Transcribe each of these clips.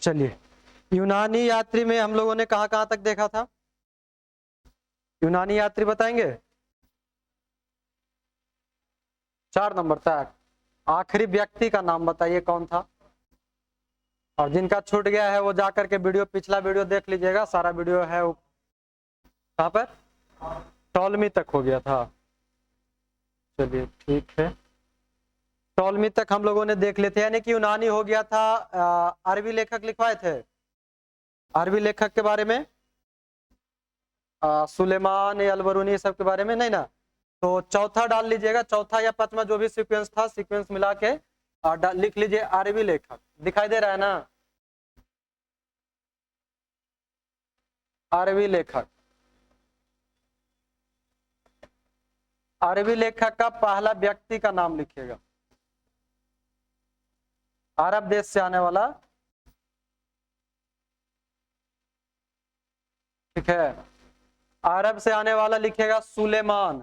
चलिए, यूनानी यात्री में हम लोगों ने कहां कहां तक देखा था? यूनानी यात्री बताएंगे? 4 नंबर तक। आखिरी व्यक्ति का नाम बताइए कौन था? और जिनका छूट गया है वो जाकर के वीडियो, पिछला वीडियो देख लीजिएगा, सारा वीडियो है वो कहाँ पर? टॉलमी तक हो गया था। चलिए ठीक है, टॉलमी तक हम लोगों ने देख लेते, यानी कि यूनानी हो गया था। अरबी लेखक लिखवाए थे, अरबी लेखक के बारे में सुलेमान अलबरूनी सब के बारे में नहीं ना? तो चौथा डाल लीजिएगा, चौथा या पांचवा जो भी सीक्वेंस था, सीक्वेंस मिला के लिख लीजिए अरबी लेखक। दिखाई दे रहा है ना? अरबी लेखक, अरबी लेखक का पहला व्यक्ति का नाम लिखिएगा, अरब देश से आने वाला, ठीक है? अरब से आने वाला लिखिएगा सुलेमान।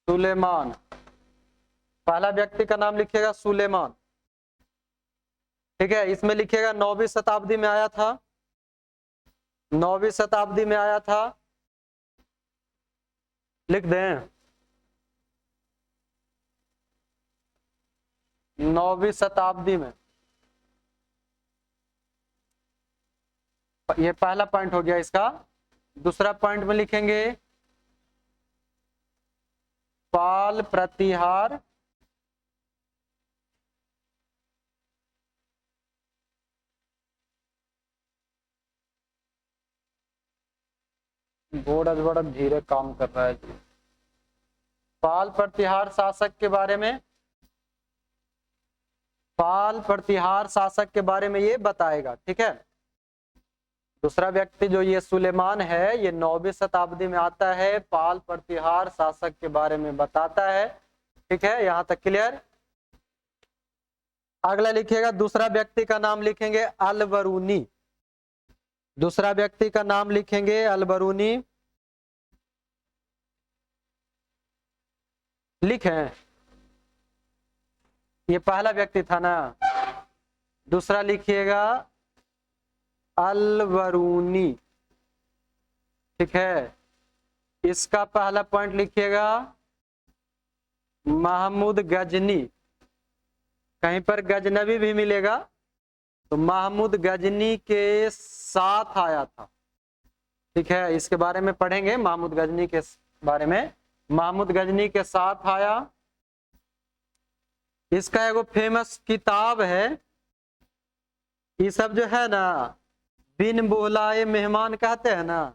सुलेमान, पहला व्यक्ति का नाम लिखिएगा सुलेमान, ठीक है? इसमें लिखिएगा 9वीं शताब्दी में आया था, 9वीं शताब्दी में आया था, लिख दें 9वीं शताब्दी में। ये पहला पॉइंट हो गया इसका। दूसरा पॉइंट में लिखेंगे पाल प्रतिहार बोर्ड आज बड़ा धीरे काम कर रहा है जी। पाल प्रतिहार शासक के बारे में, पाल प्रतिहार शासक के बारे में ये बताएगा, ठीक है? दूसरा व्यक्ति जो ये सुलेमान है, ये 9वीं शताब्दी में आता है, पाल प्रतिहार शासक के बारे में बताता है, ठीक है? यहां तक क्लियर? अगला लिखिएगा, दूसरा व्यक्ति का नाम लिखेंगे अलबरूनी, दूसरा व्यक्ति का नाम लिखेंगे अलबरूनी, लिखें, ये पहला व्यक्ति था ना? दूसरा लिखिएगा अलबरूनी, ठीक है? इसका पहला पॉइंट लिखिएगा महमूद गजनी, कहीं पर गजनबी भी मिलेगा तो महमूद गजनी के साथ आया था, ठीक है? इसके बारे में पढ़ेंगे, महमूद गजनी के बारे में। महमूद गजनी के साथ आया। इसका एगो फेमस किताब है, ये सब जो है ना बिन बुलाए मेहमान कहते हैं ना,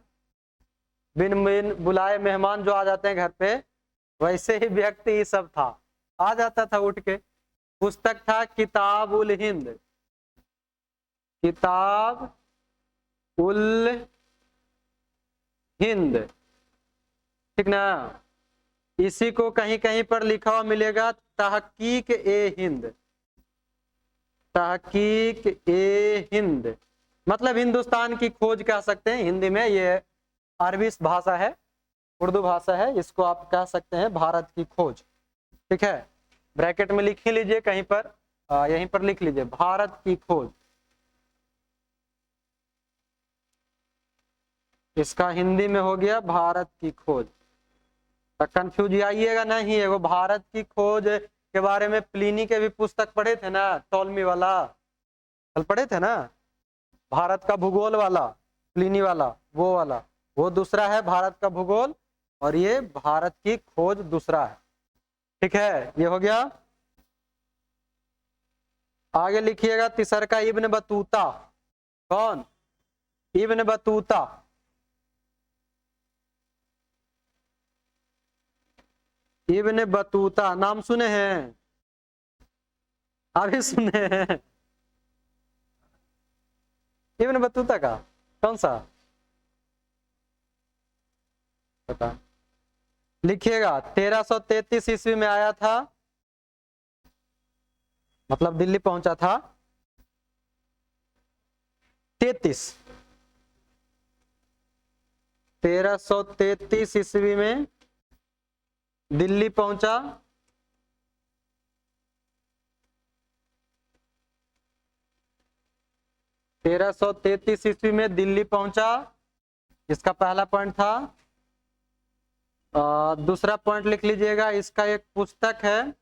बिन बिन बुलाए मेहमान जो आ जाते हैं घर पे, वैसे ही व्यक्ति ये सब था, आ जाता था उठ के। पुस्तक था किताब उल हिंद, किताब उल हिंद, ठीक ना? इसी को कहीं कहीं पर लिखा हुआ मिलेगा तहकीक ए हिंद, तहकीक ए हिंद, मतलब हिंदुस्तान की खोज कह सकते हैं हिंदी में। ये अरबी भाषा है, उर्दू भाषा है, इसको आप कह सकते हैं भारत की खोज, ठीक है? ब्रैकेट में लिख ही लीजिए कहीं पर, यहीं पर लिख लीजिए भारत की खोज। इसका हिंदी में हो गया भारत की खोज। तो कंफ्यूज आइएगा नहीं, एगो भारत की खोज के बारे में प्लिनी के भी पुस्तक पढ़े थे ना, टॉलमी वाला, कल पढ़े थे ना, भारत का भूगोल वाला, प्लिनी वाला, वो वाला, वो दूसरा है भारत का भूगोल, और ये भारत की खोज दूसरा है, ठीक है? ये हो गया। आगे लिखिएगा तीसर का इब्न बतूता। कौन? इब्न बतूता, इब्न बतूता नाम सुने हैं? अभी सुने हैं? इब्न बतूता का कौन सा पता? लिखिएगा 1333 ईस्वी में आया था, मतलब दिल्ली पहुंचा था 1333 ईस्वी में दिल्ली पहुंचा, 1333 ईस्वी में दिल्ली पहुंचा, इसका पहला पॉइंट था। दूसरा पॉइंट लिख लीजिएगा, इसका एक पुस्तक है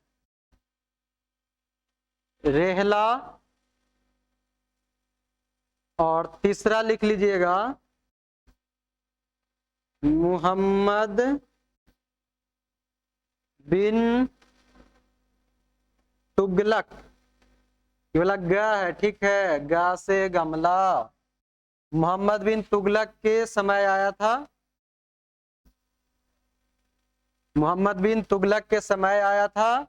रेहला। और तीसरा लिख लीजिएगा मुहम्मद बिन तुगलक। ये वाला ग है, ठीक है, ग से गमला। मोहम्मद बिन तुगलक के समय आया था, मोहम्मद बिन तुगलक के समय आया था,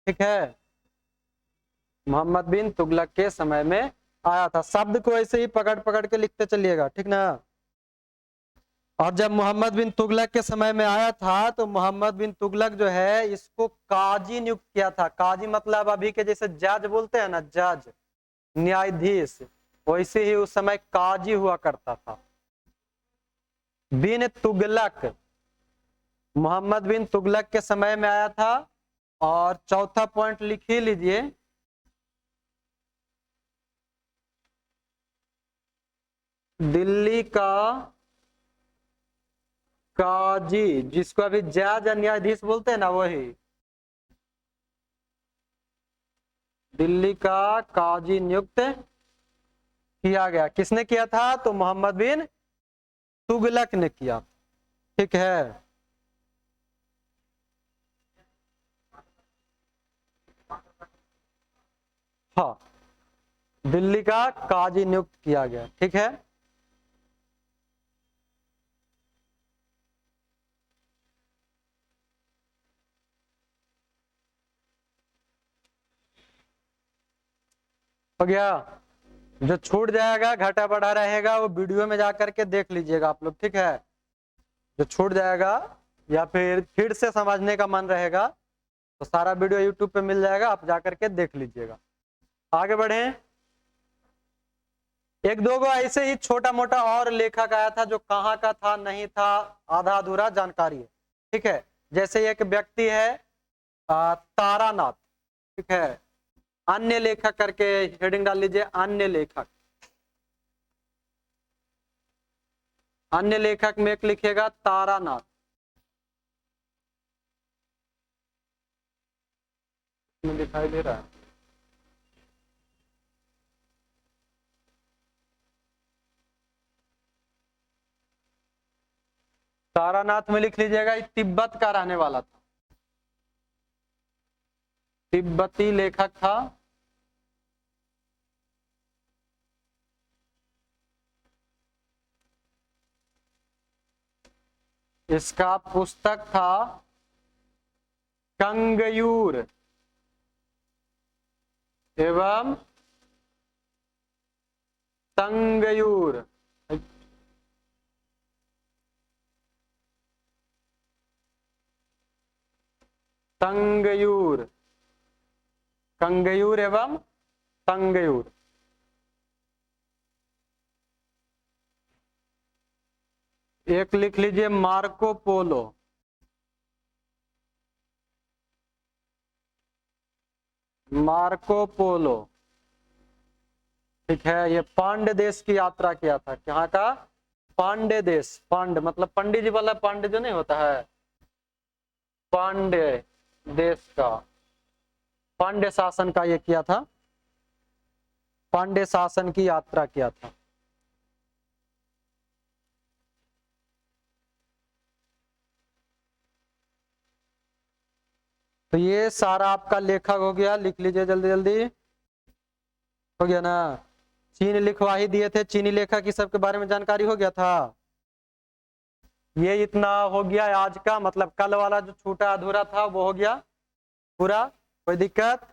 ठीक है, मोहम्मद बिन तुगलक के समय में आया था। शब्द को ऐसे ही पकड़ पकड़ के लिखते चलिएगा, ठीक ना। और जब मोहम्मद बिन तुगलक के समय में आया था तो मोहम्मद बिन तुगलक जो है इसको काजी नियुक्त किया था। काजी मतलब अभी के जैसे जज बोलते हैं ना, जज, न्यायाधीश, वैसे ही उस समय काजी हुआ करता था। बिन तुगलक, मोहम्मद बिन तुगलक के समय में आया था। और चौथा पॉइंट लिख ही लीजिए, दिल्ली का काजी, जिसको अभी जज न्यायाधीश बोलते हैं ना, वही दिल्ली का काजी नियुक्त किया गया। किसने किया था? तो मोहम्मद बिन तुगलक ने किया, ठीक है। हाँ, दिल्ली का काजी नियुक्त किया गया, ठीक है। हो गया। जो छूट जाएगा, घटा बढ़ा रहेगा, वो वीडियो में जाकर के देख लीजिएगा आप लोग, ठीक है। जो छूट जाएगा या फिर से समझने का मन रहेगा तो सारा वीडियो यूट्यूब पे मिल जाएगा, आप जाकर के देख लीजिएगा। आगे बढ़े। एक दो गो ऐसे ही छोटा मोटा और लेखक आया था जो कहाँ का था, नहीं था, आधा अधूरा जानकारी है, ठीक है। जैसे एक व्यक्ति है तारानाथ, ठीक है। अन्य लेखक करके हेडिंग डाल लीजिए, अन्य लेखक। अन्य लेखक में एक लिखिएगा तारानाथ। दिखाई दे रहा है? तारानाथ में लिख लीजिएगा, तिब्बत का रहने वाला था, तिब्बती लेखक था। इसका पुस्तक था कंगयूर एवं तंगयूर। तंगयूर, कंगयूर एवं तंगयूर। एक लिख लीजिए मार्को पोलो। मार्को पोलो, ठीक है। ये पांड्य देश की यात्रा किया था। कहाँ का? पांड्य देश। पांड्य मतलब पंडित जी वाला पांड्य जो नहीं होता है, पांड्य देश का, पांड्य शासन का ये किया था, पांड्य शासन की यात्रा किया था। तो ये सारा आपका लेखक हो गया, लिख लीजिए जल्दी जल्दी। हो गया ना? चीन लिखवा ही दिए थे, चीनी लेखक की सबके बारे में जानकारी हो गया था। ये इतना हो गया आज का, मतलब कल वाला जो छूटा अधूरा था वो हो गया पूरा। कोई दिक्कत?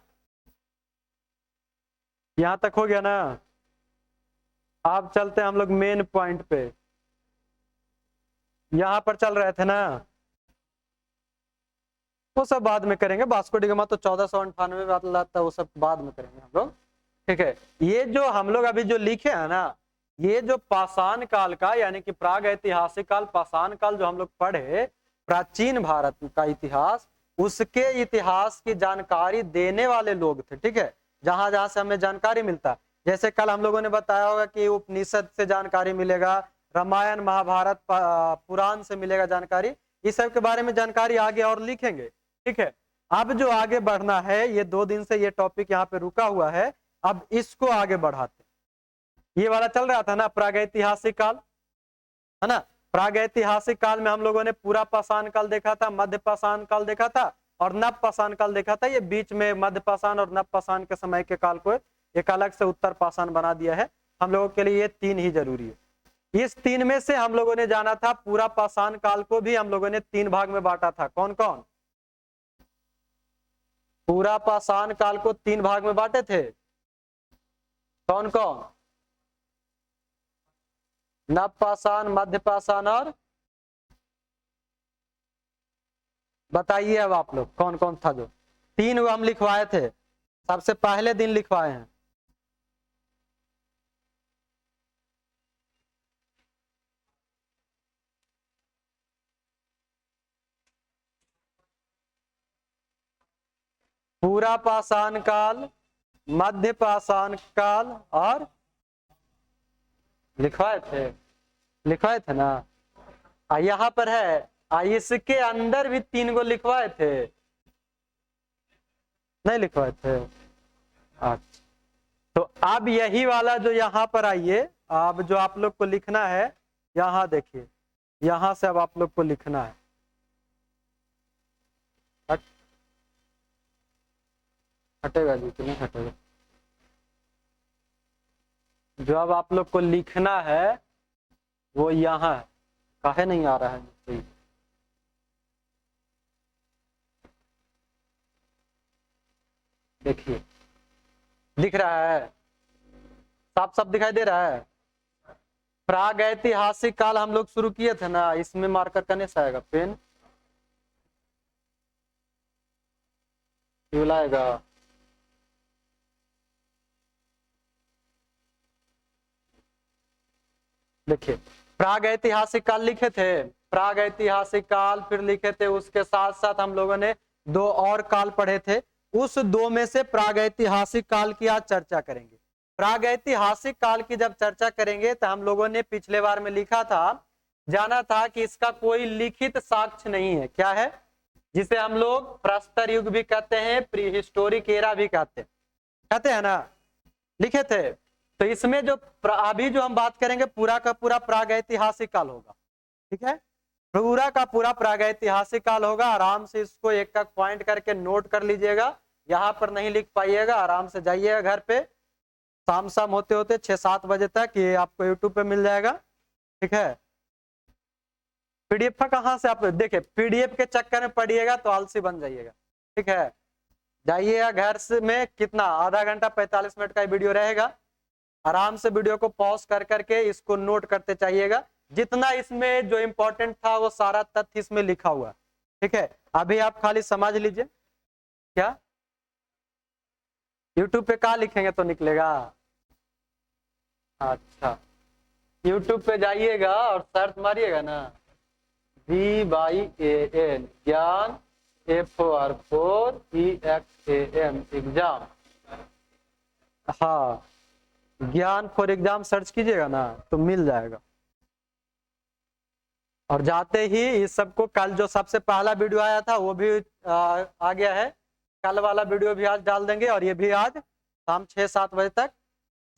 यहां तक हो गया ना? अब चलते हैं हम लोग मेन पॉइंट पे। यहां पर चल रहे थे ना, वो सब बाद में करेंगे। वास्को डी गामा तो 1498 में आता था, वो सब बाद में करेंगे हम लोग, ठीक है। ये जो हम लोग अभी जो लिखे हैं ना, ये जो पाषाण काल का यानी कि प्राग ऐतिहासिक काल, पाषाण काल जो हम लोग पढ़े, प्राचीन भारत का इतिहास, उसके इतिहास की जानकारी देने वाले लोग थे, ठीक है। जहां जहां से हमें जानकारी मिलता है, जैसे कल हम लोगों ने बताया होगा कि उपनिषद से जानकारी मिलेगा, रामायण महाभारत पुराण से मिलेगा जानकारी, इस सब के बारे में जानकारी आगे और लिखेंगे। ठीक है, अब जो आगे बढ़ना है, ये 2 दिन से ये टॉपिक यहाँ पे रुका हुआ है, अब इसको आगे बढ़ाते। ये वाला चल रहा था ना प्रागैतिहासिक काल, है ना। प्रागैतिहासिक काल में हम लोगों ने पूरा पाषाण काल देखा था, मध्य पाषाण काल देखा था और नव पाषाण काल देखा था। ये बीच में मध्य पाषाण और नव पाषाण के समय के काल को एक अलग से उत्तर पाषाण बना दिया है। हम लोगों के लिए ये 3 ही जरूरी है। इस 3 में से हम लोगों ने जाना था पूरा पाषाण काल को भी हम लोगों ने 3 भाग में बांटा था। कौन कौन? पूरा पाषाण काल को 3 भाग में बांटे थे। कौन कौन? नव पाषाण, मध्य पाषाण और बताइए अब आप लोग कौन कौन था जो 3 वो हम लिखवाए थे, सबसे पहले दिन लिखवाए हैं। पूरा पाषाण काल, मध्य पाषाण काल और लिखवाए थे ना। यहाँ पर है, इसके अंदर भी 3 को लिखवाए थे, नहीं लिखवाए थे। अच्छा, तो अब यही वाला जो यहाँ पर आइए, अब जो आप लोग को लिखना है, यहाँ देखिए, यहाँ से अब आप लोग को लिखना है। हटेगा जी कि नहीं हटेगा? जो अब आप लोग को लिखना है वो यहाँ है। काहे नहीं आ रहा है? देखिए दिख रहा है, साफ साफ दिखाई दे रहा है। प्रागैतिहासिक काल हम लोग शुरू किए थे ना, इसमें मार्कर करने से आएगा, पेन लाएगा। देखिए प्रागैतिहासिक काल लिखे थे, प्रागैतिहासिक काल फिर लिखे थे, उसके साथ साथ हम लोगों ने 2 और काल पढ़े थे। उस 2 में से प्रागैतिहासिक काल की आज चर्चा करेंगे। प्रागैतिहासिक काल की जब चर्चा करेंगे तो हम लोगों ने पिछले बार में लिखा था, जाना था कि इसका कोई लिखित साक्ष्य नहीं है। क्या है? जिसे हम लोग प्रस्तर युग भी कहते हैं, प्री हिस्टोरिक एरा भी कहते हैं ना, लिखे थे। तो इसमें जो अभी जो हम बात करेंगे पूरा का पूरा प्रागैतिहासिक काल होगा। ठीक है, पूरा का पूरा प्रागैतिहासिक काल होगा। आराम से इसको एक एक पॉइंट करके नोट कर लीजिएगा, यहाँ पर नहीं लिख पाइएगा, आराम से जाइएगा घर पे, शाम शाम होते होते 6-7 बजे तक ये आपको यूट्यूब पे मिल जाएगा। ठीक है, पीडीएफ का कहाँ से आप देखिए, पीडीएफ के चक्कर में पढ़िएगा तो आलसी बन जाइएगा। ठीक है, जाइएगा घर से में, कितना आधा घंटा 45 मिनट का वीडियो रहेगा, आराम से वीडियो को पॉज कर करके इसको नोट करते चाहिएगा। जितना इसमें जो इम्पोर्टेंट था वो सारा तथ्य इसमें लिखा हुआ। ठीक है, अभी आप खाली समझ लीजिए। क्या यूट्यूब पे कहाँ लिखेंगे तो निकलेगा? अच्छा, यूट्यूब पे जाइएगा और सर्च मारिएगा ना, VYAN ज्ञान, FOR4EXAM एग्जाम। हाँ, ज्ञान फॉर एग्जाम सर्च कीजिएगा ना तो मिल जाएगा। और जाते ही इस सबको, कल जो सबसे पहला वीडियो आया था वो भी आ गया है, कल वाला वीडियो भी आज डाल देंगे, और ये भी आज शाम 6-7 बजे तक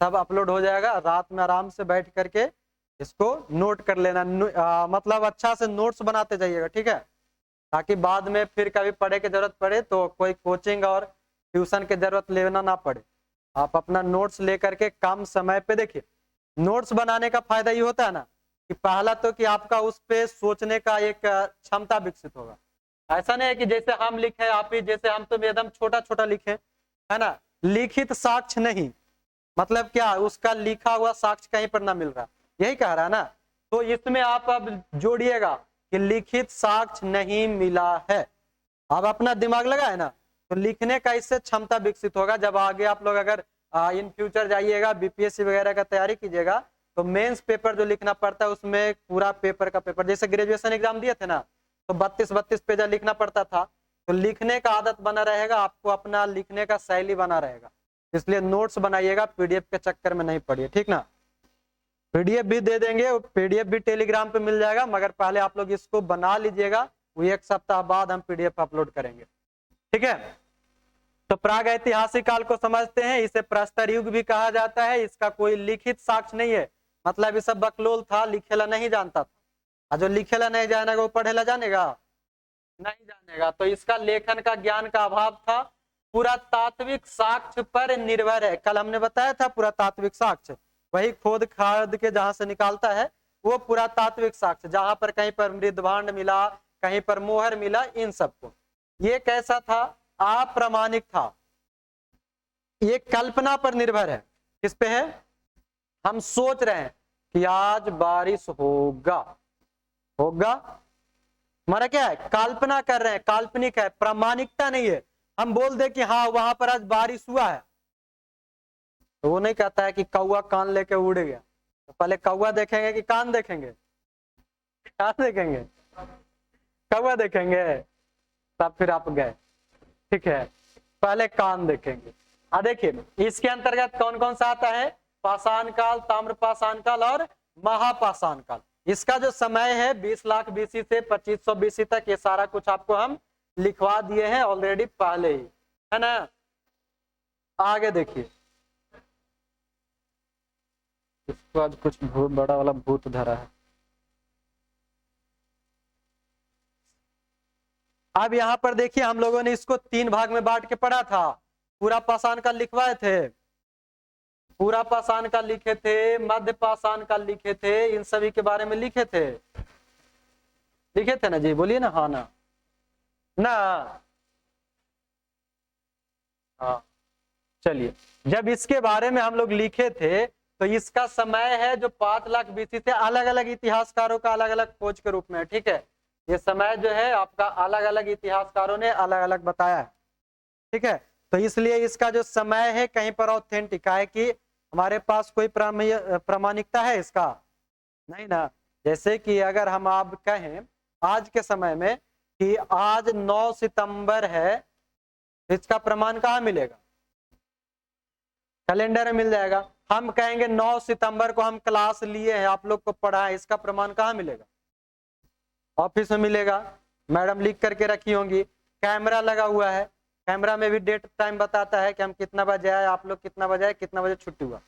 सब अपलोड हो जाएगा। रात में आराम से बैठ करके इसको नोट कर लेना, मतलब अच्छा से नोट्स बनाते जाइएगा। ठीक है, ताकि बाद में फिर कभी पढ़े की जरूरत पड़े तो कोई कोचिंग और ट्यूशन की जरूरत लेना ना पड़े। आप अपना नोट्स लेकर के कम समय पे, देखिए नोट्स बनाने का फायदा ये होता है ना कि पहला तो कि आपका उस पे सोचने का एक क्षमता विकसित होगा। ऐसा नहीं है कि जैसे हम लिखे आप ही, जैसे हम तो एकदम छोटा छोटा लिखे, है ना, लिखित साक्ष्य नहीं, मतलब क्या, उसका लिखा हुआ साक्ष्य कहीं पर ना मिल रहा, यही कह रहा है ना। तो इसमें आप अब जोड़िएगा कि लिखित साक्ष्य नहीं मिला है। अब अपना दिमाग लगाए ना तो लिखने का इससे क्षमता विकसित होगा। जब आगे आप लोग अगर इन फ्यूचर जाइएगा, बीपीएससी वगैरह का तैयारी कीजिएगा, तो मेंस पेपर जो लिखना पड़ता है उसमें पूरा पेपर का पेपर, जैसे ग्रेजुएशन एग्जाम दिए थे ना तो 32-32 पेज लिखना पड़ता था। तो लिखने का आदत बना रहेगा, आपको अपना लिखने का शैली बना रहेगा। इसलिए नोट्स बनाइएगा, पीडीएफ के चक्कर में नहीं पड़िए, ठीक ना। पीडीएफ भी दे देंगे, पीडीएफ भी टेलीग्राम पे मिल जाएगा, मगर पहले आप लोग इसको बना लीजिएगा, वो 1 सप्ताह बाद हम पीडीएफ अपलोड करेंगे, ठीक है। तो प्राग ऐतिहासिक काल को समझते हैं, इसे प्रस्तर युग भी कहा जाता है। इसका कोई लिखित साक्ष्य नहीं है, मतलब ये सब बकलोल था, लिखेला नहीं जानता था, और जो लिखेला नहीं जानेगा वो पढ़ेला जानेगा नहीं जानेगा। तो इसका लेखन का ज्ञान का अभाव था। पुरातात्विक साक्ष्य पर निर्भर है, कल हमने बताया था पुरातात्विक साक्ष्य वही खोद खाद के जहां से निकालता है वो पुरातात्विक साक्ष्य, जहां पर कहीं पर मृदभांड मिला, कहीं पर मोहर मिला, इन सबको। ये कैसा था? अप्रामाणिक था, ये कल्पना पर निर्भर है। किस पे है? हम सोच रहे हैं कि आज बारिश होगा, होगा हमारा क्या है, कल्पना कर रहे हैं, काल्पनिक है, प्रामाणिकता नहीं है। हम बोल दे कि हाँ वहां पर आज बारिश हुआ है, तो वो नहीं कहता है कि कौवा कान लेके उड़ गया। तो पहले कौवा देखेंगे कि कान देखेंगे? कान देखेंगे, कौवा देखेंगे, तब फिर आप गए, ठीक है, पहले कान देखेंगे। देखिए इसके अंतर्गत कौन कौन सा आता है? पाषाण काल, ताम्र पाषाण काल और महापाषाण काल। इसका जो समय है 20 लाख बीसी से 2500 बीसी तक, ये सारा कुछ आपको हम लिखवा दिए हैं ऑलरेडी पहले ही, है ना। आगे देखिए, इसको आज कुछ बड़ा वाला भूत धरा है। अब यहाँ पर देखिए हम लोगों ने इसको 3 भाग में बांट के पढ़ा था। पूरा पाषाण काल लिखवाए थे, पूरा पाषाण काल लिखे थे, मध्य पाषाण काल लिखे थे, इन सभी के बारे में लिखे थे, लिखे थे ना जी, बोलिए ना हाँ ना ना। हाँ चलिए, जब इसके बारे में हम लोग लिखे थे तो इसका समय है जो 5 लाख बीसी से, अलग अलग इतिहासकारों का अलग अलग खोज के रूप में, ठीक है। ये समय जो है आपका अलग अलग इतिहासकारों ने अलग अलग बताया है, ठीक है। तो इसलिए इसका जो समय है कहीं पर ऑथेंटिक है कि हमारे पास कोई प्रामाणिकता है इसका नहीं ना। जैसे कि अगर हम आप कहें आज के समय में कि आज 9 सितंबर है, इसका प्रमाण कहाँ मिलेगा? कैलेंडर में मिल जाएगा। हम कहेंगे 9 सितंबर को हम क्लास लिए हैं, आप लोग को पढ़ा है, इसका प्रमाण कहाँ मिलेगा? ऑफिस में मिलेगा, मैडम लिख करके रखी होंगी। कैमरा लगा हुआ है, कैमरा में भी डेट टाइम बताता है कि हम कितना बजे आए, आप लोग कितना बजे आए, कितना बजे छुट्टी हुआ,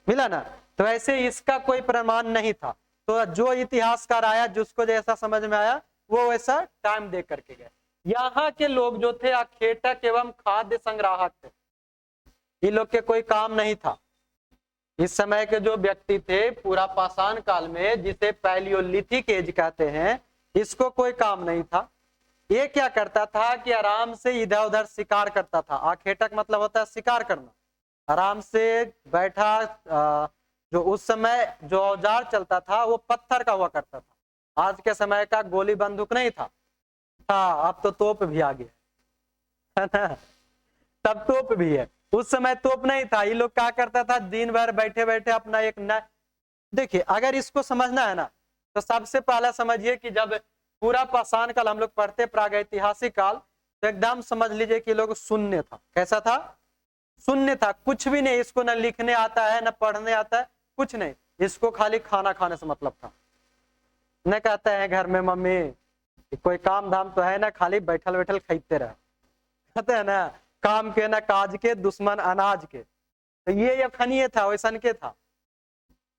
मिला ना। तो ऐसे इसका कोई प्रमाण नहीं था, तो जो इतिहासकार आया जिसको जैसा समझ में आया वो वैसा टाइम दे करके गए। यहाँ के लोग जो थे आखेटक एवं खाद्य संग्राहक थे, ये लोग के कोई काम नहीं था। इस समय के जो व्यक्ति थे पूरा पाषाण काल में, जिसे पैलियोलिथिक एज कहते हैं, इसको कोई काम नहीं था। ये क्या करता था कि आराम से इधर उधर शिकार करता था। आखेटक मतलब होता है शिकार करना, आराम से बैठा। जो उस समय जो औजार चलता था वो पत्थर का हुआ करता था। आज के समय का गोली बंदूक नहीं था, अब तो तोप भी आ गया है ना, तब तोप भी है, उस समय तोप नहीं था। ये लोग क्या करता था, दिन भर बैठे बैठे अपना एक न... देखिए अगर इसको समझना है ना, तो सबसे पहला समझिए कि जब पूरा पाषाण काल हम लोग पढ़ते प्रागैतिहासिक काल, तो एकदम समझ लीजिए कि लोग शून्य था। कैसा था? शून्य था, कुछ भी नहीं। इसको न लिखने आता है न पढ़ने आता है, कुछ नहीं। इसको खाली खाना खाने से मतलब था। न कहते हैं घर में मम्मी कोई काम धाम तो है ना, खाली बैठल बैठल खाते रहे, कहते हैं ना काम के ना काज के, दुश्मन अनाज के। तो ये खनिये था, वैसन के था।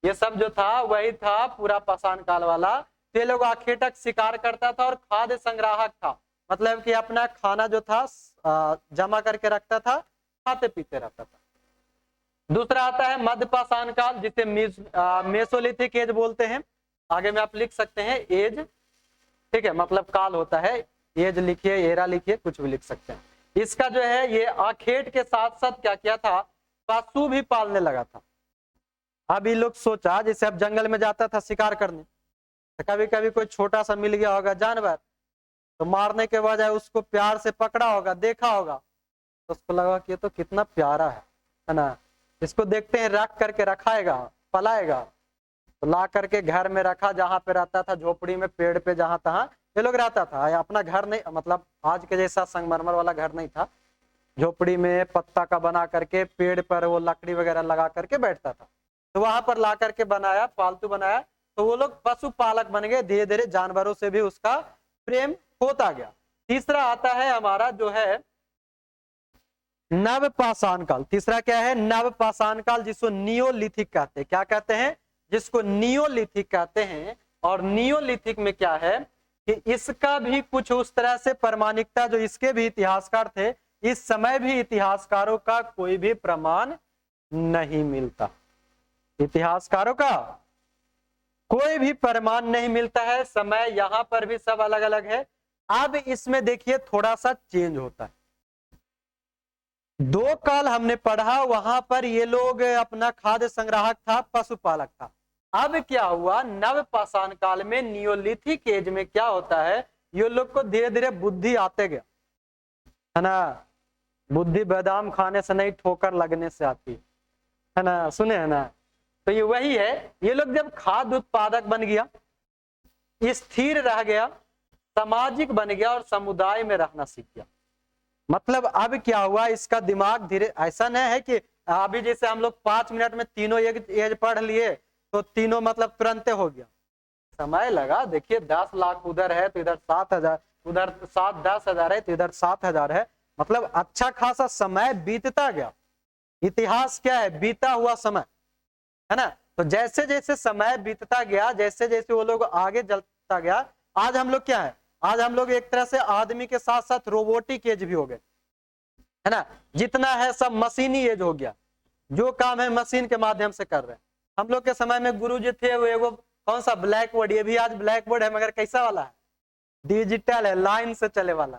ये सब जो था वही था पूरा पाषाण काल वाला। ये लोग आखेटक शिकार करता था और खाद्य संग्राहक था, मतलब कि अपना खाना जो था जमा करके रखता था, खाते पीते रहता था। दूसरा आता है मध्य पाषाण काल, जिसे मेसोलिथिक एज बोलते हैं। आगे में आप लिख सकते हैं एज, ठीक है, मतलब काल होता है। एज लिखिए, एरा लिखिए, कुछ भी लिख सकते हैं। इसका जो है ये आखेट के साथ साथ क्या किया था, पशु भी पालने लगा था। अब ये लोग सोचा, जैसे अब जंगल में जाता था शिकार करने, तो कभी कभी कोई छोटा सा मिल गया होगा जानवर, तो मारने के बजाय उसको प्यार से पकड़ा होगा, देखा होगा, तो उसको लगा कि ये तो कितना प्यारा है ना, इसको देखते हैं रख करके रखाएगा, पलाएगा। तो ला करके घर में रखा, जहां पे रहता था झोपड़ी में, पेड़ पे, जहां तहां ये लोग रहता था। अपना घर नहीं, मतलब आज के जैसा संगमरमर वाला घर नहीं था, झोपड़ी में पत्ता का बना करके पेड़ पर वो लकड़ी वगैरह लगा करके बैठता था, तो वहां पर ला करके बनाया, पालतू बनाया, तो वो लोग पशुपालक बन गए। धीरे धीरे जानवरों से भी उसका प्रेम होता गया। तीसरा आता है हमारा जो है नवपाषाण काल। तीसरा क्या है? नवपाषाण काल, जिसको नियोलिथिक कहते हैं। क्या कहते हैं? जिसको नियोलिथिक कहते हैं। और नियोलिथिक में क्या है कि इसका भी कुछ उस तरह से प्रमाणिकता, जो इसके भी इतिहासकार थे, इस समय भी इतिहासकारों का कोई भी प्रमाण नहीं मिलता। इतिहासकारों का कोई भी प्रमाण नहीं मिलता है। समय यहां पर भी सब अलग अलग है। अब इसमें देखिए थोड़ा सा चेंज होता है। दो काल हमने पढ़ा, वहां पर ये लोग अपना खाद्य संग्राहक था, पशुपालक था। अब क्या हुआ, नवपाषाण काल में, नियोलिथिक एज में क्या होता है, ये लोग को धीरे धीरे बुद्धि आते गया, है ना। बुद्धि बादाम खाने से नहीं, ठोकर लगने से आती है ना, सुने है ना। तो ये वही है, ये लोग जब खाद्य उत्पादक बन गया, स्थिर रह गया, सामाजिक बन गया और समुदाय में रहना सीख गया। मतलब अब क्या हुआ, इसका दिमाग धीरे, ऐसा नहीं है कि अभी जैसे हम लोग 5 मिनट में तीनों एक एज पढ़ लिए तो तीनों मतलब तुरंत हो गया। समय लगा। देखिए 10 लाख उधर है तो इधर 7,000, उधर 10,000 है तो इधर 7,000 है। मतलब अच्छा खासा समय बीतता गया। इतिहास क्या है? बीता हुआ समय, है ना। तो जैसे जैसे समय बीतता गया, जैसे जैसे वो लोग आगे चलता गया, आज हम लोग क्या है, आज हम लोग एक तरह से आदमी के साथ साथ रोबोटिक एज भी हो गए, है ना। जितना है सब मशीनी एज हो गया। जो काम है मशीन के माध्यम से कर रहे हैं। हम लोग के समय में गुरु जी थे, वो एगो कौन सा ब्लैक बोर्ड, ये भी आज ब्लैक बोर्ड है मगर कैसा वाला है? डिजिटल है, लाइन से चले वाला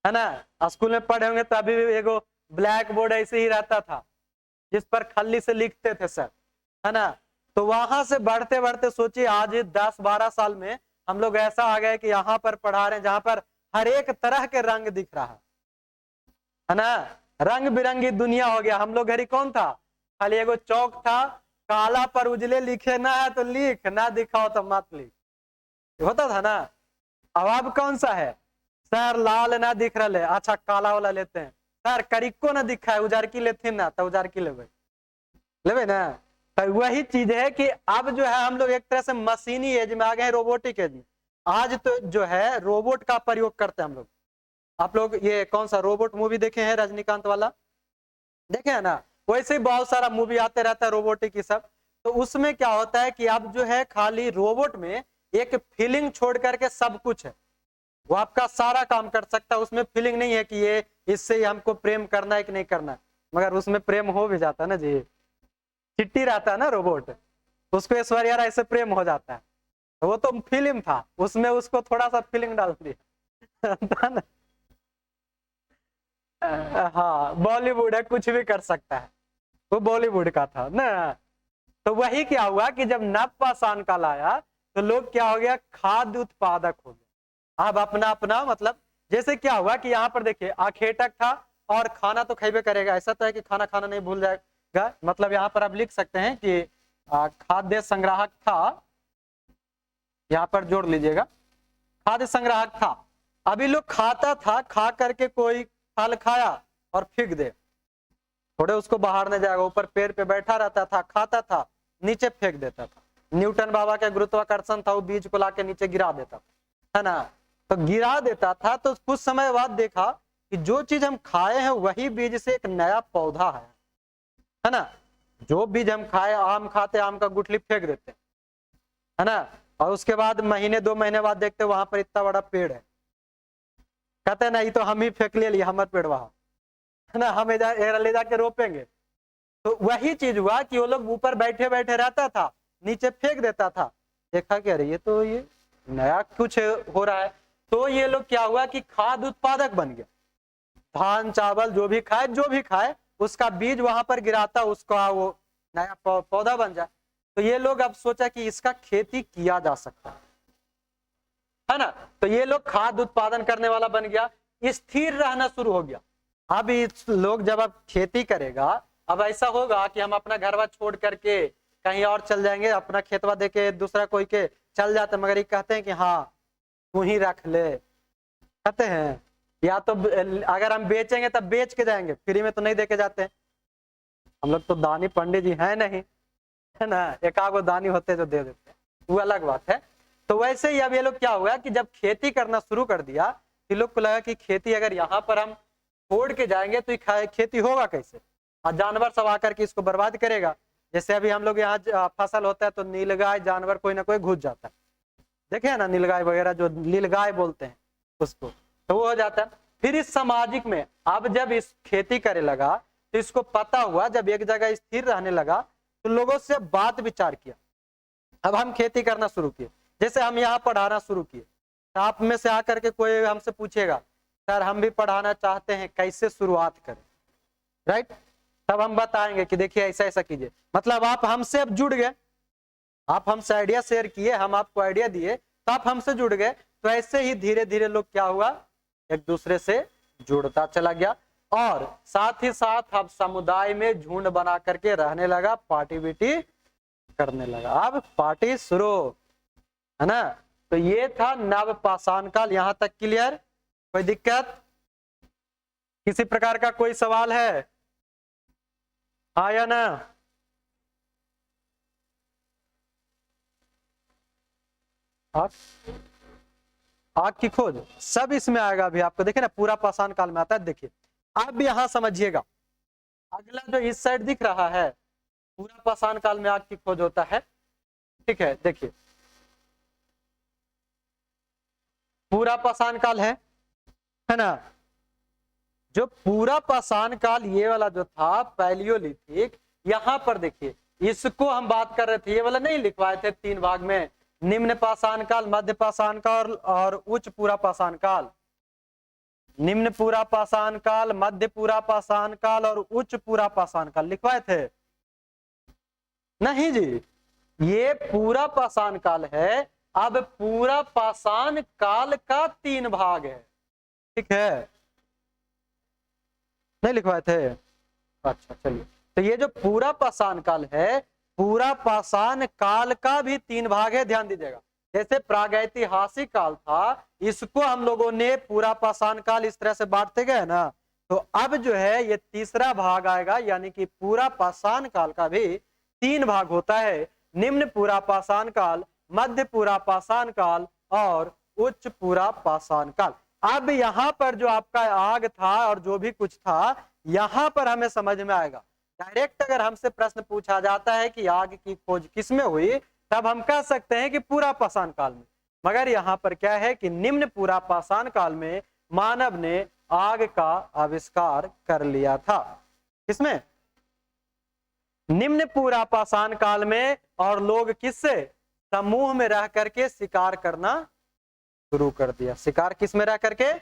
है ना। स्कूल में पढ़े होंगे तो अभी भी एगो ब्लैक बोर्ड ऐसे ही रहता था, जिस पर खल्ली से लिखते थे सर, है ना। तो वहां से बढ़ते बढ़ते सोचिए आज 10-12 साल में हम लोग ऐसा आ गए कि यहाँ पर पढ़ा रहे हैं जहां पर हर एक तरह के रंग दिख रहा है ना। रंग बिरंगी दुनिया हो गया। हम लोग घरी कौन था? खाली एगो चौक था, काला पर उजले लिखे ना है तो लिख, ना दिखाओ तो मत लिख, होता था ना। अब कौन सा है? सर लाल ना दिख रहा है, अच्छा काला वाला लेते हैं। सर करिको ना दिखा है, उजारकी लेते ना तो उजारकी लेवे ना। तो वही चीज है कि अब जो है हम लोग एक तरह से मशीनी एज में आ गए, रोबोटिक एज में। आज तो जो है रोबोट का प्रयोग करते हैं हम लोग। आप लोग ये कौन सा रोबोट मूवी देखे हैं, रजनीकांत वाला? देखे है ना। वैसे ही बहुत सारा मूवी आते रहता है रोबोटिक ही सब। तो उसमें क्या होता है कि अब जो है खाली रोबोट में एक फीलिंग छोड़ करके सब कुछ है। वो आपका सारा काम कर सकता है, उसमें फीलिंग नहीं है कि ये इससे हमको प्रेम करना है कि नहीं करना है। मगर उसमें प्रेम हो भी जाता है ना जी। चिट्टी रहता है ना रोबोट, उसको ऐश्वर्या यार ऐसे प्रेम हो जाता है। तो वो तो फिल्म था, उसमें उसको थोड़ा सा फीलिंग डाल दिया ना। हाँ बॉलीवुड है, कुछ भी कर सकता है, वो बॉलीवुड का था ना। तो वही क्या हुआ कि जब नवपाषाण काल आया तो लोग क्या हो गया, खाद्य उत्पादक हो गया। अब अपना अपना मतलब, जैसे क्या हुआ कि यहाँ पर देखिए आखेटक था और खाना तो खेबे करेगा, ऐसा तो है कि खाना खाना नहीं भूल जाएगा। मतलब यहाँ पर आप लिख सकते हैं कि खाद्य संग्राहक था, यहाँ पर जोड़ लीजिएगा, खाद्य संग्राहक था। अभी लोग खाता था, खा करके कोई फल खाया और फेंक दे, थोड़े उसको बाहर नहीं जाएगा, ऊपर पेड़ पे बैठा रहता था, खाता था, नीचे फेंक देता था। न्यूटन बाबा का गुरुत्वाकर्षण था, वो बीज को लाके नीचे गिरा देता था, है ना। तो गिरा देता था तो कुछ समय बाद देखा कि जो चीज हम खाए हैं वही बीज से एक नया पौधा है ना। जो बीज हम खाए, आम खाते, आम का गुठली फेंक देते, है ना। और उसके बाद महीने 2 महीने बाद देखते वहां पर इतना बड़ा पेड़ है, कहते नहीं तो हम ही फेंक लिए हमारे पेड़ वहां, है ना, हम ले जाके रोपेंगे। तो वही चीज हुआ कि वो लोग ऊपर बैठे बैठे रहता था, नीचे फेंक देता था। देखा क्या रही है, तो ये नया कुछ हो रहा है। तो ये लोग क्या हुआ कि खाद्य उत्पादक बन गया। धान चावल जो भी खाए उसका बीज वहां पर गिराता, उसका वो नया पौधा बन जाए। तो ये लोग अब सोचा कि इसका खेती किया जा सकता है ना। तो ये लोग खाद्य उत्पादन करने वाला बन गया, स्थिर रहना शुरू हो गया। अब इस लोग जब अब खेती करेगा, अब ऐसा होगा कि हम अपना घरवा छोड़ करके कहीं और चल जाएंगे, अपना खेतवा देके दूसरा कोई के चल जाते, मगर ये कहते हैं कि हाँ तू ही रख ले, कहते हैं या तो अगर हम बेचेंगे तब बेच के जाएंगे, फ्री में तो नहीं दे के जाते हैं। हम लोग तो दानी पंडित जी हैं नहीं, है ना, एक आगो दानी होते जो दे देते हैं, वो अलग बात है। तो वैसे ही अब ये लोग क्या हुआ कि जब खेती करना शुरू कर दिया, तो लोग को लगा कि खेती अगर यहाँ पर हम छोड़ के जाएंगे तो खेती होगा कैसे, और जानवर सब आकर के इसको बर्बाद करेगा। जैसे अभी हम लोग यहाँ फसल होता है तो नीलगाय जानवर कोई ना कोई घुस जाता है, देखे है ना, नीलगाय वगैरह जो नीलगाय बोलते हैं उसको, तो वो हो जाता है। फिर इस सामाजिक में अब जब इस खेती करे लगा तो इसको पता हुआ, जब एक जगह स्थिर रहने लगा तो लोगों से बात विचार किया। अब हम खेती करना शुरू किए, जैसे हम यहाँ पढ़ाना शुरू किए, तो आप में से आकर के कोई हमसे पूछेगा सर हम भी पढ़ाना चाहते हैं, कैसे शुरुआत करें, राइट, तब हम बताएंगे कि देखिए ऐसा ऐसा कीजिए। मतलब आप हमसे अब जुड़ गए, आप हमसे आइडिया शेयर किए, हम आपको आइडिया दिए, तो आप हमसे जुड़ गए। तो ऐसे ही धीरे धीरे लोग क्या हुआ, एक दूसरे से जुड़ता चला गया, और साथ ही साथ अब समुदाय में झुंड बना करके रहने लगा, पार्टी बीटी करने लगा। अब पार्टी शुरू, है ना। तो ये था नव पाषाण काल, यहां तक क्लियर, कोई दिक्कत, किसी प्रकार का कोई सवाल है, हाँ या ना। आग की खोज सब इसमें आएगा अभी आपको, देखिए ना, पूरा पाषाण काल में आता है। देखिए अब यहां समझिएगा, अगला जो इस साइड दिख रहा है, पूरा पाषाण काल में आग की खोज होता है, ठीक है। देखिए पूरा पाषाण काल है ना, जो पूरा पाषाण काल ये वाला जो था पैलियोलिथिक, यहां पर देखिए इसको हम बात कर रहे थे, ये वाला नहीं लिखवाए थे 3 भाग में, निम्न पाषाण काल, मध्य पाषाण काल और उच्च पूरा पाषाण काल। निम्न पूरा पाषाण काल, मध्य पूरा पाषाण काल और उच्च पूरा पाषाण काल लिखवाए थे, नहीं जी, ये पूरा पाषाण काल है। अब पूरा पाषाण काल का 3 भाग है, ठीक है, नहीं लिखवाए थे, अच्छा चलिए। तो ये जो पूरा पाषाण काल है, पूरा पाषाण काल का भी 3 भाग है, ध्यान दीजिएगा। जैसे प्रागैतिहासिक काल था, इसको हम लोगों ने पूरा पाषाण काल इस तरह से बांटते गए ना, तो अब जो है ये तीसरा भाग आएगा, यानी कि पूरा पाषाण काल का भी 3 भाग होता है, निम्न पूरा पाषाण काल, मध्य पूरा पाषाण काल और उच्च पूरा पाषाण काल। अब यहाँ पर जो आपका आग था और जो भी कुछ था, यहाँ पर हमें समझ में आएगा। डायरेक्ट अगर हमसे प्रश्न पूछा जाता है कि आग की खोज किसमें हुई, तब हम कह सकते हैं कि पूरा पाषाण काल में, मगर यहाँ पर क्या है कि निम्न पूरा पाषाण काल में मानव ने आग का आविष्कार कर लिया था। किसमें, निम्न पूरा पाषाण काल में, और लोग किससे, समूह में रह करके शिकार करना शुरू कर दिया। शिकार किस में रह करके,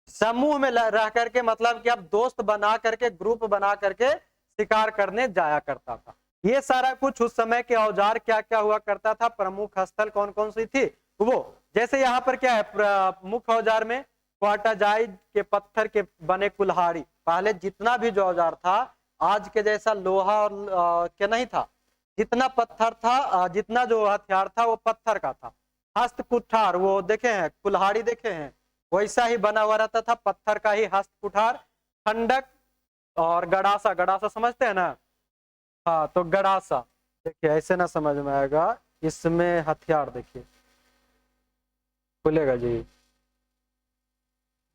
समूह में रह करके, मतलब कि अब दोस्त बना करके, ग्रुप बना करके शिकार करने जाया करता था। ये सारा कुछ उस समय के औजार क्या क्या हुआ करता था, प्रमुख स्थल कौन कौन सी थी वो, जैसे यहाँ पर क्या है, मुख्य औजार में क्वाटाजाइट के पत्थर के बने कुल्हाड़ी, पहले जितना भी जो औजार था आज के जैसा लोहा और क्या नहीं था, जितना पत्थर था, जितना जो हथियार था वो पत्थर का था। हस्त कुठार वो देखे हैं, कुल्हाड़ी देखे हैं, वैसा ही बना हुआ रहता था, पत्थर का ही हस्त कुठार। खंडक और गड़ासा, गड़ासा समझते हैं ना, हाँ, तो गड़ासा देखिए, ऐसे ना समझ में आएगा, इसमें हथियार देखिए, खुलेगा जी,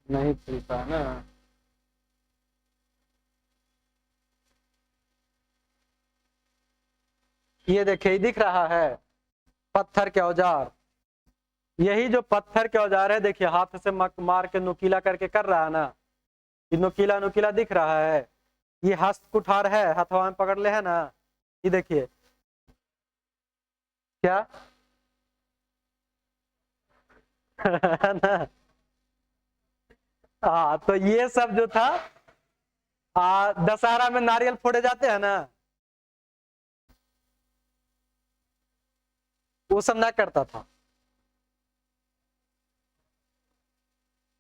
नहीं खुलता है ना, ये देखिए दिख रहा है पत्थर के औजार, यही जो पत्थर के औजार है, देखिए हाथ से मार के नुकीला करके कर रहा है ना, ये नुकीला नुकीला दिख रहा है, ये हस्त कुठार है, हथवा में पकड़ ले है ना, ये देखिए क्या ना, हाँ, तो ये सब जो था, दशहरा में नारियल फोड़े जाते हैं ना, वो सब ना करता था।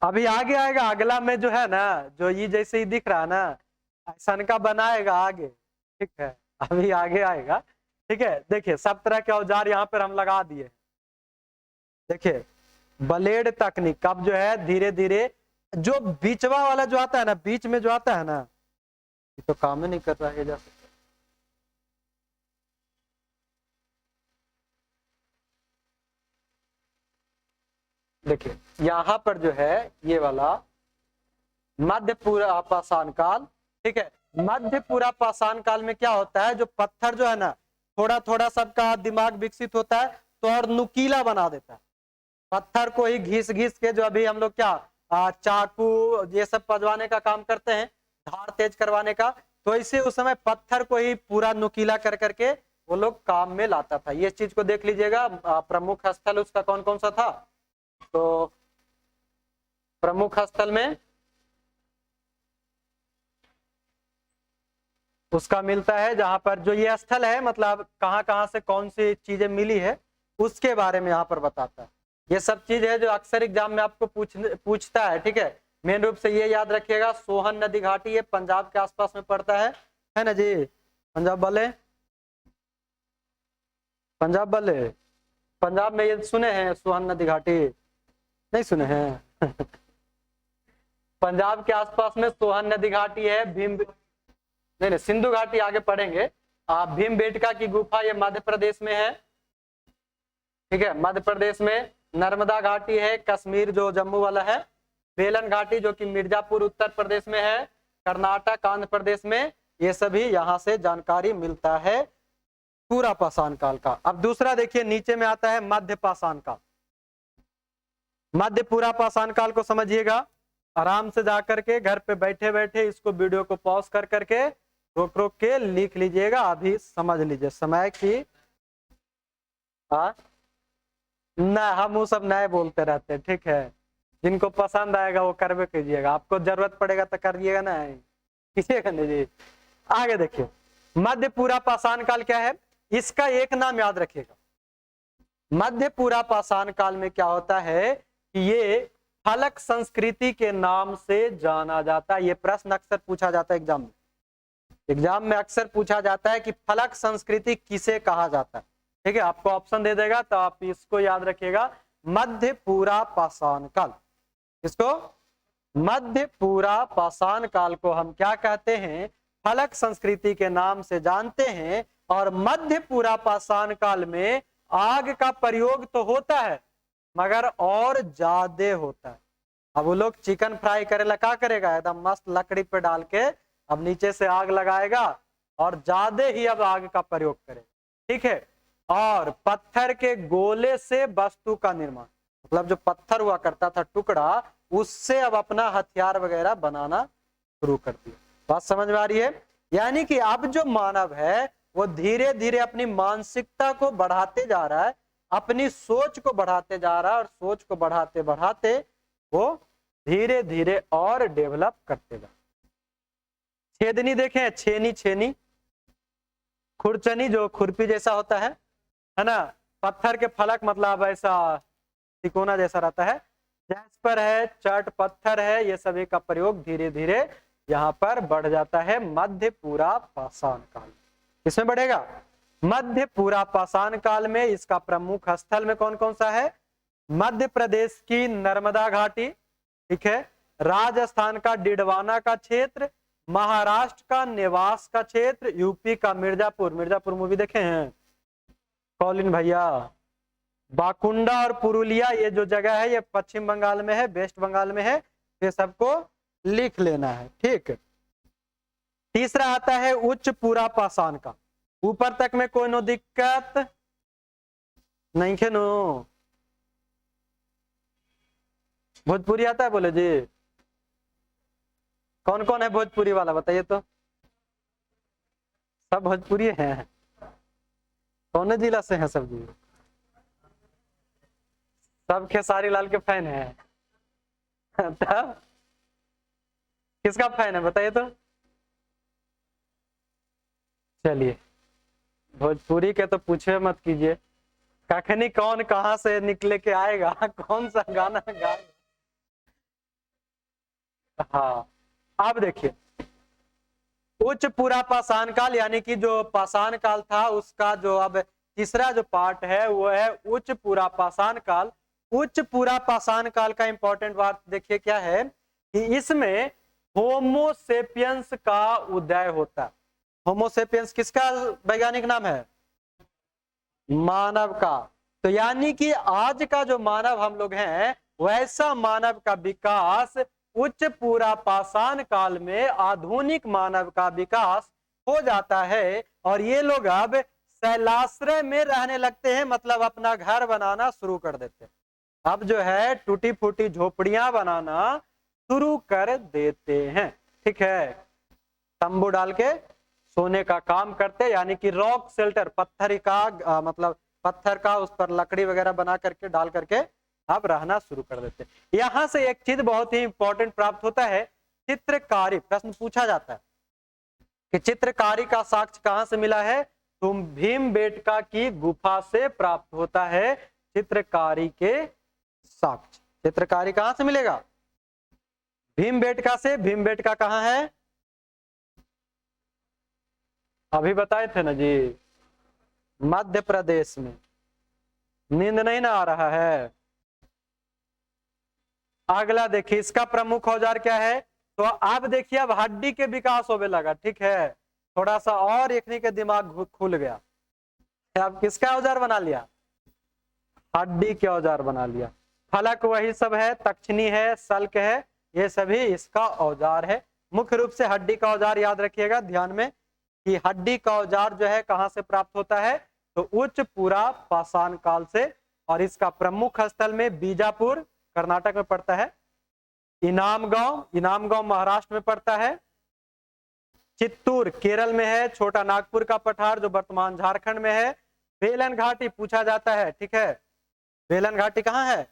अभी आगे आएगा, अगला में जो है ना, जो ये जैसे ही दिख रहा है ना, सन का बनाएगा आगे, ठीक है, अभी आगे आएगा, ठीक है। देखिए सब तरह के औजार यहाँ पर हम लगा दिए, देखिए ब्लेड तकनीक अब जो है धीरे धीरे जो बीचवा वाला जो आता है ना, बीच में जो आता है ना, ये तो काम ही नहीं कर रहा है जैसे। देखिए यहां पर जो है ये वाला मध्य पूरा पाषाण काल, ठीक है। मध्य पूरा पाषाण काल में क्या होता है, जो पत्थर जो है ना, थोड़ा थोड़ा सबका दिमाग विकसित होता है तो और नुकीला बना देता है। पत्थर को ही घिस घिस के, जो अभी हम लोग क्या चाकू ये सब पजवाने का काम करते हैं, धार तेज करवाने का, तो इसे उस समय पत्थर को ही पूरा नुकीला कर करके वो लोग काम में लाता था। ये चीज को देख लीजिएगा। प्रमुख स्थल उसका कौन कौन सा था, तो प्रमुख स्थल में उसका मिलता है, जहां पर जो ये स्थल है, मतलब कहां कहां से कौन सी चीजें मिली है उसके बारे में यहाँ पर बताता है। ये सब चीज है जो अक्सर एग्जाम में आपको पूछता है, ठीक है। मेन रूप से ये याद रखिएगा, सोहन नदी घाटी ये पंजाब के आसपास में पड़ता है ना जी। पंजाब वाले, पंजाब वाले, पंजाब में ये सुने हैं सोहन नदी घाटी, नहीं सुने हैं? पंजाब के आसपास में सोहन नदी घाटी है। भीम, नहीं सिंधु घाटी आगे पढ़ेंगे। भीम बेटका की गुफा ये मध्य प्रदेश में है, ठीक है। मध्य प्रदेश में नर्मदा घाटी है, कश्मीर जो जम्मू वाला है, बेलन घाटी जो कि मिर्जापुर उत्तर प्रदेश में है, कर्नाटक आंध्र प्रदेश में, ये सभी यहाँ से जानकारी मिलता है पूरा पाषाण काल का। अब दूसरा देखिए नीचे में आता है मध्य पाषाण काल। मध्य पूरा पाषाण काल को समझिएगा, आराम से जाकर के घर पे बैठे बैठे इसको वीडियो को पॉज कर करके रोक रोक के लिख लीजिएगा, अभी समझ लीजिए समय की। ना हम वो सब नए बोलते रहते हैं, ठीक है। जिनको पसंद आएगा वो करवे कीजिएगा, आपको जरूरत पड़ेगा तो करिएगा ना, कीजिएगा नहीं जी। आगे देखिए मध्य पूरा पाषाण काल क्या है, इसका एक नाम याद रखिएगा। मध्य पूरा पाषाण काल में क्या होता है कि ये फलक संस्कृति के नाम से जाना जाता है। ये प्रश्न अक्सर पूछा जाता है एग्जाम में। एग्जाम में अक्सर पूछा जाता है कि फलक संस्कृति किसे कहा जाता है, ठीक है। आपको ऑप्शन दे देगा तो आप इसको याद रखिएगा, मध्य पूरा पाषाण काल। इसको मध्य पूरा पाषाण काल को हम क्या कहते हैं, फलक संस्कृति के नाम से जानते हैं। और मध्य पूरा पाषाण काल में आग का प्रयोग तो होता है मगर और ज्यादा होता है। अब वो लोग चिकन फ्राई करेला क्या करेगा, एकदम मस्त लकड़ी पे डाल के अब नीचे से आग लगाएगा और ज्यादा ही अब आग का प्रयोग करेगा, ठीक है। और पत्थर के गोले से वस्तु का निर्माण, मतलब जो पत्थर हुआ करता था टुकड़ा, उससे अब अपना हथियार वगैरह बनाना शुरू कर दिया। बात समझ में आ रही है? यानी कि अब जो मानव है वो धीरे धीरे अपनी मानसिकता को बढ़ाते जा रहा है, अपनी सोच को बढ़ाते जा रहा है, और सोच को बढ़ाते बढ़ाते वो धीरे धीरे और डेवलप करते जा। छेदनी देखें, छेनी, छेनी, खुरचनी जो खुरपी जैसा होता है ना, पत्थर के फलक मतलब ऐसा तिकोना जैसा रहता है, जैस्पर है, चट पत्थर है, ये सभी का प्रयोग धीरे धीरे यहाँ पर बढ़ जाता है मध्य पूरा पाषाण काल। किसमें बढ़ेगा? मध्य पूरा पाषाण काल में। इसका प्रमुख स्थल में कौन कौन सा है? मध्य प्रदेश की नर्मदा घाटी, ठीक है, राजस्थान का डिडवाना का क्षेत्र, महाराष्ट्र का नेवास का क्षेत्र, यूपी का मिर्जापुर, मिर्जापुर मूवी देखे हैं कॉलिन भैया, बाकुंडा और पुरुलिया, ये जो जगह है ये पश्चिम बंगाल में है, वेस्ट बंगाल में है, ये सबको लिख लेना है, ठीक है। तीसरा आता है उच्च पूरा पाषाण का। ऊपर तक में कोई नो दिक्कत नहीं है नो? भोजपुरी आता है बोले जी? कौन कौन है भोजपुरी वाला बताइए तो? सब भोजपुरी हैं? कौन जिला से हैं सब जी? सब खेसारी लाल के फैन हैं? तब किसका फैन है बताइए तो? चलिए भोजपुरी के तो पूछे मत कीजिए, कखनी कौन कहां से निकले के आएगा, कौन सा गाना गाएगा। हाँ अब देखिए उच्च पूरा पाषाण काल, यानी कि जो पाषाण काल था उसका जो अब तीसरा जो पार्ट है वो है उच्च पूरा पाषाण काल। उच्च पूरा पाषाण काल का इंपॉर्टेंट बात देखिए क्या है कि इसमें होमोसेपियंस का उदय होता है। होमोसेपियंस किसका वैज्ञानिक नाम है? मानव का। तो यानी कि आज का जो मानव हम लोग हैं, वैसा मानव का विकास उच्च पूरा पाषाण काल में आधुनिक मानव का विकास हो जाता है, और ये लोग अब शैलाश्रय में रहने लगते हैं, मतलब अपना घर बनाना शुरू कर देते हैं। अब जो है टूटी फूटी झोपड़ियां बनाना शुरू कर देते हैं। ठीक है, तंबू डाल के सोने का काम करते, यानी कि रॉक शेल्टर, पत्थर का मतलब पत्थर का उस पर लकड़ी वगैरह बना करके डाल करके अब रहना शुरू कर देते। यहां से एक चीज बहुत ही इंपॉर्टेंट प्राप्त होता है, चित्रकारी। प्रश्न पूछा जाता है कि चित्रकारी का साक्ष्य कहां से मिला है? तो भीमबेटका की गुफा से प्राप्त होता है चित्रकारी के साक्ष्य। चित्रकारी कहां से मिलेगा? भीमबेटका से। भीमबेटका कहां है? अभी बताए थे ना जी, मध्य प्रदेश में। नींद नहीं ना आ रहा है? अगला देखिए, इसका प्रमुख औजार क्या है? तो अब देखिए, अब हड्डी के विकास होने लगा। ठीक है, थोड़ा सा और एकनी के दिमाग खुल गया। अब किसका औजार बना लिया? हड्डी के औजार बना लिया। फलक वही सब है, तक्षणी है, सल्क है, ये सभी इसका औजार है। मुख्य रूप से हड्डी का औजार याद रखिएगा ध्यान में, कि हड्डी का औजार जो है कहां से प्राप्त होता है? तो उच्च पूरा पाषाण काल से। और इसका प्रमुख स्थल में बीजापुर कर्नाटक में पड़ता है, इनामगांव महाराष्ट्र में पड़ता है, चित्तूर केरल में है, छोटा नागपुर का पठार जो वर्तमान झारखंड में है, बेलन घाटी पूछा जाता है। ठीक है, बेलन घाटी कहाँ है?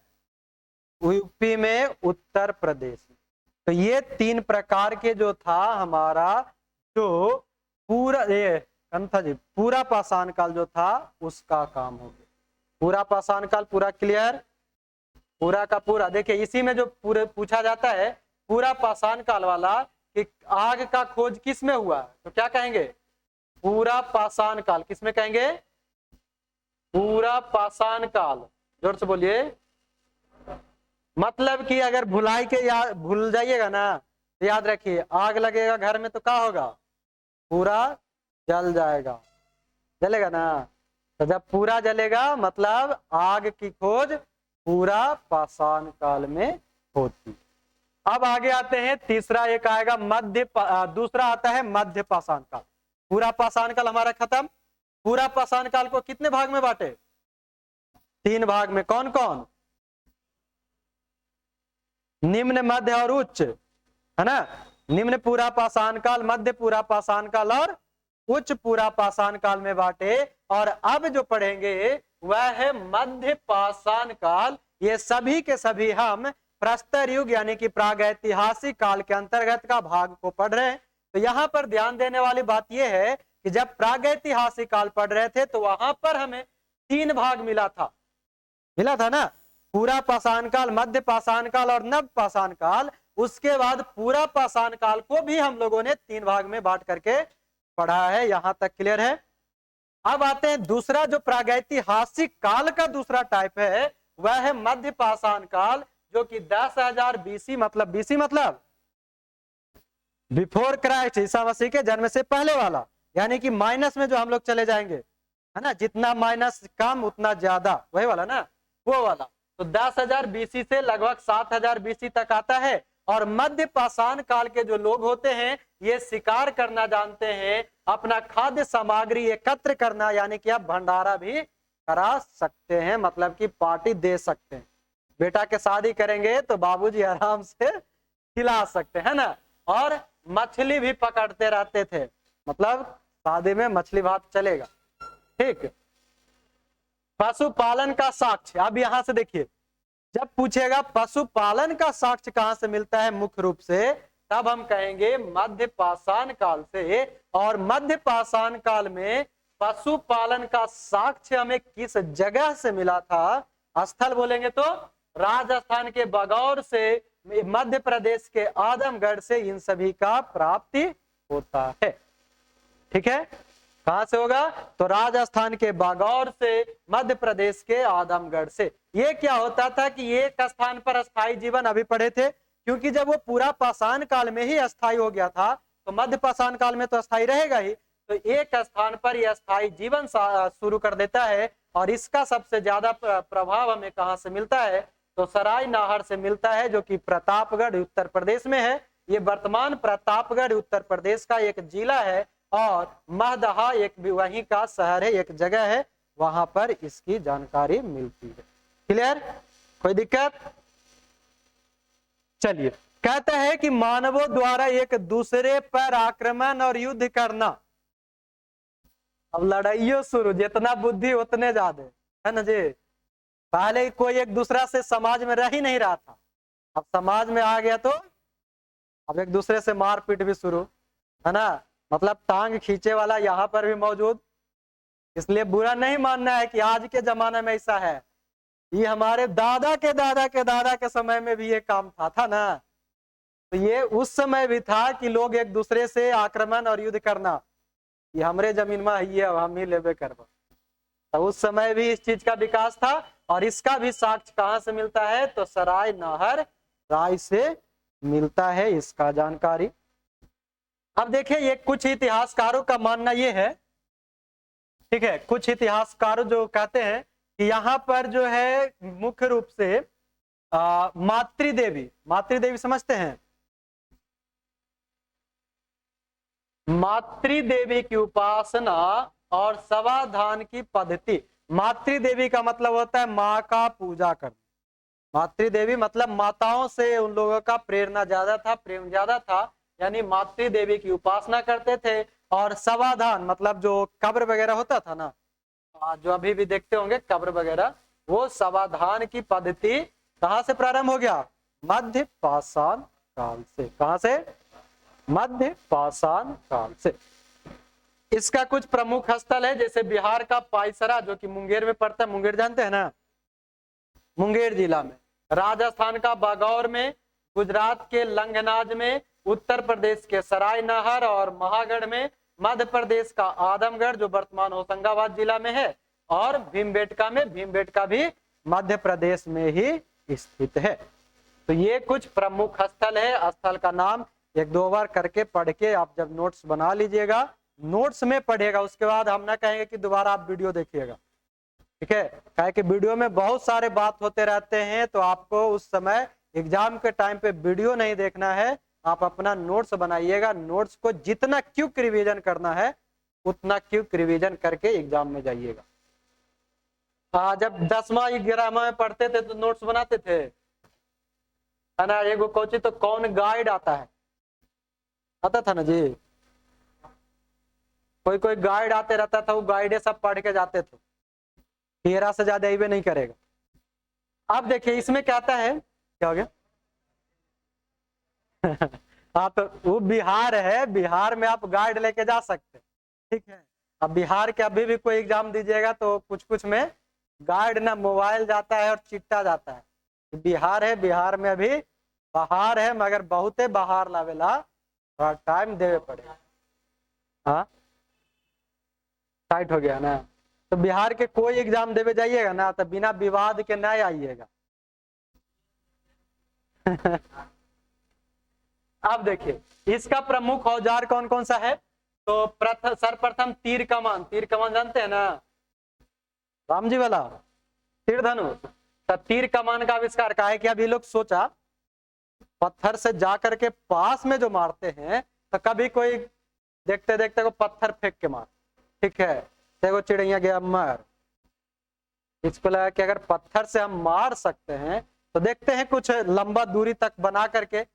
यूपी में, उत्तर प्रदेश में। तो ये तीन प्रकार के जो था हमारा जो पूरा था जी, पूरा पाषाण काल जो था उसका काम हो गया। पूरा पाषाण काल पूरा क्लियर? पूरा का पूरा। देखिए इसी में जो पूरे पूछा जाता है पूरा पाषाण काल वाला, कि आग का खोज किस में हुआ? तो क्या कहेंगे? पूरा पाषाण काल। किस में कहेंगे? पूरा पाषाण काल। जोर से बोलिए। मतलब कि अगर भुलाई के भूल जाइएगा ना, तो याद रखिए आग लगेगा घर में तो क्या होगा? पूरा जल जाएगा। जलेगा ना? तो जब पूरा जलेगा मतलब आग की खोज पूरा पाषाण काल में होती। अब आगे आते हैं, तीसरा एक आएगा दूसरा आता है मध्य पाषाण काल। पूरा पाषाण काल हमारा खत्म। पूरा पाषाण काल को कितने भाग में बांटे? 3 भाग में। कौन कौन? निम्न, मध्य और उच्च, है ना? निम्न पूरा पाषाण काल, मध्य पूरा पाषाण काल और उच्च पूरा पाषाण काल में बांटे। और अब जो पढ़ेंगे वह है मध्य पाषाण काल। ये सभी के सभी हम प्रस्तर युग यानी कि प्रागैतिहासिक काल के अंतर्गत का भाग को पढ़ रहे हैं। तो यहाँ पर ध्यान देने वाली बात यह है कि जब प्रागैतिहासिक काल पढ़ रहे थे तो वहां पर हमें 3 भाग मिला था ना? पूरा पाषाण काल, मध्य पाषाण काल और नव पाषाण काल। उसके बाद पूरा पाषाण काल को भी हम लोगों ने 3 भाग में बांट करके पढ़ा है। यहां तक क्लियर है? अब आते हैं दूसरा जो प्रागैतिहासिक काल का दूसरा टाइप है, वह है मध्य पाषाण काल, जो कि 10,000 बीसी मतलब बिफोर क्राइस्ट, ईसा मसीह के जन्म से पहले वाला। यानी कि माइनस में जो हम लोग चले जाएंगे, है ना? जितना माइनस कम उतना ज्यादा, वही वाला ना, वो वाला। तो 10,000 बीसी से लगभग 7,000 बीसी तक आता है। और मध्य पाषाण काल के जो लोग होते हैं ये शिकार करना जानते हैं, अपना खाद्य सामग्री एकत्र करना, यानी कि आप भंडारा भी करा सकते हैं, मतलब कि पार्टी दे सकते हैं। बेटा के शादी करेंगे तो बाबूजी आराम से खिला सकते हैं ना। और मछली भी पकड़ते रहते थे, मतलब शादी में मछली भात चलेगा। ठीक। पशुपालन का साक्ष्य, अब यहां से देखिए, जब पूछेगा पशुपालन का साक्ष्य कहां से मिलता है मुख्य रूप से, तब हम कहेंगे मध्य पाषाण काल से। और मध्य पाषाण काल में पशुपालन का साक्ष्य हमें किस जगह से मिला था? स्थल बोलेंगे तो राजस्थान के बगौर से, मध्य प्रदेश के आदमगढ़ से इन सभी का प्राप्ति होता है। ठीक है, कहां से होगा? तो राजस्थान के बागौर से, मध्य प्रदेश के आदमगढ़ से। ये क्या होता था कि एक स्थान पर अस्थायी जीवन, अभी पढ़े थे, क्योंकि जब वो पूरा पाषाण काल में ही अस्थायी हो गया था तो मध्य पाषाण काल में तो अस्थायी रहेगा ही। तो एक स्थान पर यह अस्थायी जीवन शुरू कर देता है। और इसका सबसे ज्यादा प्रभाव हमें कहाँ से मिलता है, तो सराय नाहर से मिलता है, जो कि प्रतापगढ़ उत्तर प्रदेश में है। ये वर्तमान प्रतापगढ़ उत्तर प्रदेश का एक जिला है और महदहा एक वहीं का शहर है, एक जगह है, वहां पर इसकी जानकारी मिलती है। क्लियर, कोई दिक्कत? चलिए, कहता है कि मानवों द्वारा एक दूसरे पर आक्रमण और युद्ध करना। अब लड़ाइयों शुरू, जितना बुद्धि उतने ज्यादा, है ना जी। पहले कोई एक दूसरा से समाज में रह ही नहीं रहा था, अब समाज में आ गया तो अब एक दूसरे से मारपीट भी शुरू, है ना। मतलब टांग खींचे वाला यहाँ पर भी मौजूद। इसलिए बुरा नहीं मानना है कि आज के जमाने में ऐसा है, ये हमारे दादा के दादा के दादा के समय में भी ये काम था ना। तो ये उस समय भी था कि लोग एक दूसरे से आक्रमण और युद्ध करना, ये हमरे जमीन में है, हम ही लेबे करबो। तो उस समय भी इस चीज का विकास था और इसका भी साक्ष्य कहाँ से मिलता है, तो सराय नाहर राय से मिलता है इसका जानकारी। अब देखिए, ये कुछ इतिहासकारों का मानना ये है, ठीक है, कुछ इतिहासकारों जो कहते हैं कि यहाँ पर जो है मुख्य रूप से मातृदेवी, मातृदेवी समझते हैं, मातृदेवी की उपासना और समाधान की पद्धति। मातृदेवी का मतलब होता है माँ का पूजा करना। मातृदेवी मतलब माताओं से उन लोगों का प्रेरणा ज्यादा था, प्रेम ज्यादा था, यानी मातृदेवी की उपासना करते थे। और समाधान मतलब जो कब्र वगैरह होता था ना, जो अभी भी देखते होंगे कब्र वगैरह, वो समाधान की पद्धति कहाँ से प्रारंभ हो गया, मध्य पाषाण काल से। कहाँ से, मध्य पाषाण काल से। इसका कुछ प्रमुख स्थल है, जैसे बिहार का पायसरा जो कि मुंगेर में पड़ता है, मुंगेर जानते हैं ना, मुंगेर जिला में, राजस्थान का बागौर में, गुजरात के लंगनाज में, उत्तर प्रदेश के सराय नाहर और महागढ़ में, मध्य प्रदेश का आदमगढ़ जो वर्तमान होशंगाबाद जिला में है, और भीमबेटका में, भीमबेटका भी मध्य प्रदेश में ही स्थित है। तो ये कुछ प्रमुख स्थल है। स्थल का नाम एक दो बार करके पढ़ के आप जब नोट्स बना लीजिएगा, नोट्स में पढ़िएगा, उसके बाद हम ना कहेंगे कि दोबारा आप वीडियो देखिएगा, ठीक है। कहे कि वीडियो में बहुत सारे बात होते रहते हैं, तो आपको उस समय एग्जाम के टाइम पे वीडियो नहीं देखना है, आप अपना नोट्स बनाइएगा। नोट्स को जितना क्विक रिवीजन करना है उतना क्विक रिवीजन करके एग्जाम में जाइएगा। जब 10वां 11वां में पढ़ते थे तो नोट्स बनाते थे, है ना। एगो कोची तो कौन गाइड आता है, आता था ना जी, कोई कोई गाइड आते रहता था, वो गाइडे सब पढ़ के जाते थे, 13 से ज्यादा ये नहीं करेगा। अब देखिए इसमें क्या आता है, क्या हो गया हाँ, तो वो बिहार है, बिहार में आप गाइड लेके जा सकते, ठीक है। अब बिहार के अभी भी कोई एग्जाम दीजिएगा तो कुछ कुछ में गाइड ना मोबाइल जाता है और चिट्टा जाता है। बिहार है, बिहार में अभी बहार है, मगर बहुते बहार लावेला, थोड़ा टाइम देवे पड़ेगा। हाँ, टाइट हो गया ना, तो बिहार के कोई एग्जाम देवे जाइएगा ना तो बिना विवाद के नहीं आइएगा अब देखिए इसका प्रमुख औजार कौन कौन सा है, तो सर्वप्रथम तीर कमान। तीर कमान जानते हैं ना, राम जी वाला तीर धनुष। तो तीर कमान का आविष्कार का है कि अभी लोग सोचा पत्थर से जाकर के पास में जो मारते हैं, तो कभी कोई देखते देखते को पत्थर फेंक के मार, ठीक है, देखो चिड़िया गया मर। इसको लगा कि अगर पत्थर से हम मार सकते हैं तो देखते हैं कुछ लंबा दूरी तक बना करके,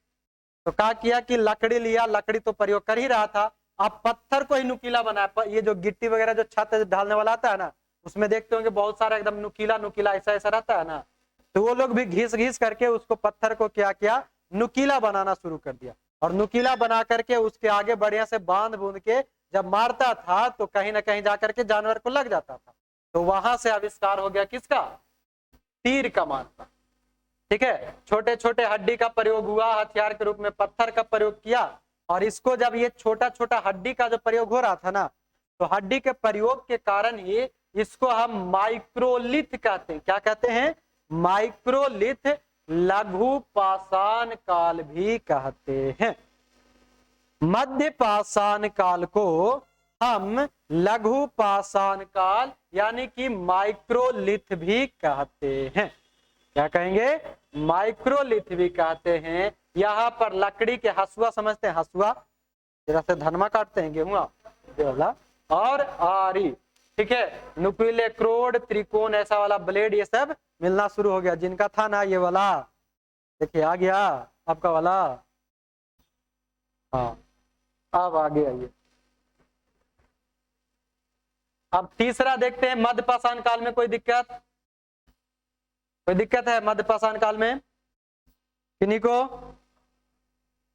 तो क्या किया कि लकड़ी लिया, लकड़ी तो प्रयोग कर ही रहा था, अब पत्थर को ही नुकीला बनाया। ये जो गिट्टी वगैरह जो छत ढालने वाला आता है ना, उसमें देखते होंगे बहुत सारा एकदम नुकीला नुकीला ऐसा ऐसा रहता है ना, तो वो लोग भी घिस घिस करके उसको पत्थर को क्या किया, नुकीला बनाना शुरू कर दिया। और नुकीला बना करके उसके आगे बढ़िया से बांध बूंद के जब मारता था तो कहीं ना कहीं जाकर के जानवर को लग जाता था। तो वहां से आविष्कार हो गया किसका, तीर कमान का, ठीक है। छोटे छोटे हड्डी का प्रयोग हुआ, हथियार के रूप में पत्थर का प्रयोग किया। और इसको जब ये छोटा छोटा हड्डी का जो प्रयोग हो रहा था ना, तो हड्डी के प्रयोग के कारण ही इसको हम माइक्रोलिथ कहते हैं। क्या कहते हैं, माइक्रोलिथ। लघु पाषाण काल भी कहते हैं। मध्य पाषाण काल को हम लघु पाषाण काल यानी कि माइक्रोलिथ भी कहते हैं। क्या कहेंगे? माइक्रोलिथ भी कहते हैं। यहाँ पर लकड़ी के हसुआ समझते हैं, हसुआ जैसे धनमा काटते हैं गेहूं वाला, और आरी, ठीक है, नुकीले क्रोड, त्रिकोण, ऐसा वाला ब्लेड, ये सब मिलना शुरू हो गया। जिनका था ना ये वाला, देखिए आ गया आपका वाला, हाँ अब आ गया ये। अब तीसरा देखते हैं, मध्य पाषाण काल में कोई दिक्कत? कोई दिक्कत है मध्य पाषाण काल में किन्हीं को?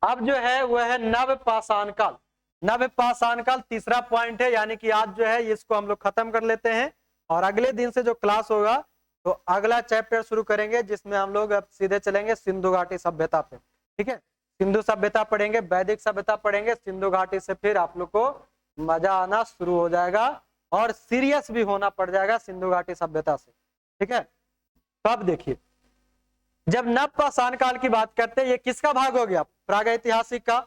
अब जो है वह है नव पाषाण काल। नव पाषाण काल तीसरा पॉइंट है, यानी कि आज जो है इसको हम लोग खत्म कर लेते हैं और अगले दिन से जो क्लास होगा तो अगला चैप्टर शुरू करेंगे, जिसमें हम लोग अब सीधे चलेंगे सिंधु घाटी सभ्यता पे। ठीक है, सिंधु सभ्यता पढ़ेंगे, वैदिक सभ्यता पढ़ेंगे, सिंधु घाटी से फिर आप लोग को मजा आना शुरू हो जाएगा और सीरियस भी होना पड़ जाएगा सिंधु घाटी सभ्यता से। ठीक है, तो अब देखिए, जब नव पाषाण काल की बात करते हैं, ये किसका भाग हो गया? प्रागैतिहासिक का।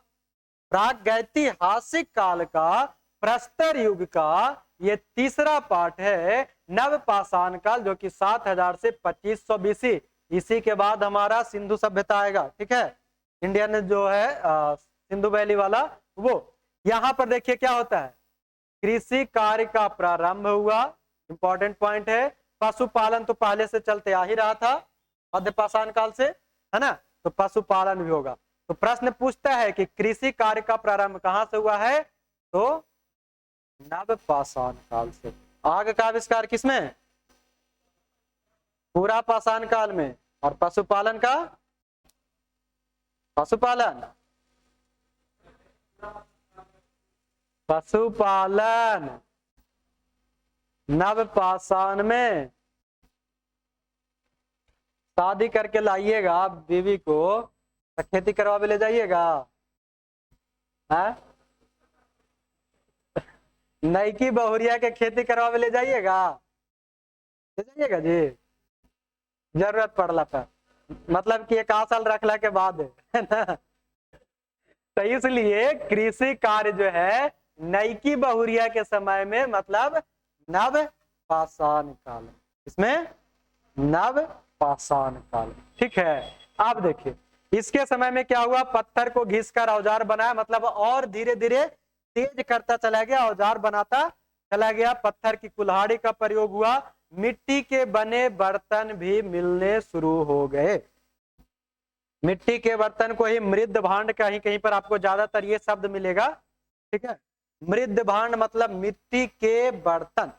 प्रागैतिहासिक काल का, प्रस्तर युग का ये तीसरा पार्ट है नव पाषाण काल, जो कि 7000 से 2500 BC। इसी के बाद हमारा सिंधु सभ्यता आएगा। ठीक है, इंडियन जो है सिंधु वैली वाला, वो यहाँ पर देखिए क्या होता है, कृषि कार्य का प्रारंभ हुआ, इंपॉर्टेंट पॉइंट है। पशुपालन तो पहले से चलते आ ही रहा था मध्य पाषाण काल से, है ना, तो पशुपालन भी होगा। तो प्रश्न पूछता है कि कृषि कार्य का प्रारंभ कहां से हुआ है? तो नव पाषाण काल से। आग का आविष्कार किसमें? पूरा पाषाण काल में। और पशुपालन का, पशुपालन पशुपालन नव पाषाण में। शादी करके लाइएगा आप बीवी को तो खेती करवा भी ले जाइएगा, है? नईकी बहुरिया के खेती करवा भी ले जाइएगा, ले जाइएगा जी, जरूरत पड़ला पर, मतलब कि 1 साल रखला के बाद, है ना। तो इसलिए कृषि कार्य जो है नईकी बहुरिया के समय में, मतलब नव पाषाण काल, इसमें नव पाषाण काल। ठीक है, अब देखिए इसके समय में क्या हुआ, पत्थर को घिसकर औजार बनाया, मतलब और धीरे धीरे तेज करता चला गया, औजार बनाता चला गया, पत्थर की कुल्हाड़ी का प्रयोग हुआ, मिट्टी के बने बर्तन भी मिलने शुरू हो गए। मिट्टी के बर्तन को ही मृद भांड, कहीं कहीं पर आपको ज्यादातर ये शब्द मिलेगा। ठीक है, मृद भांड मतलब मिट्टी के बर्तन।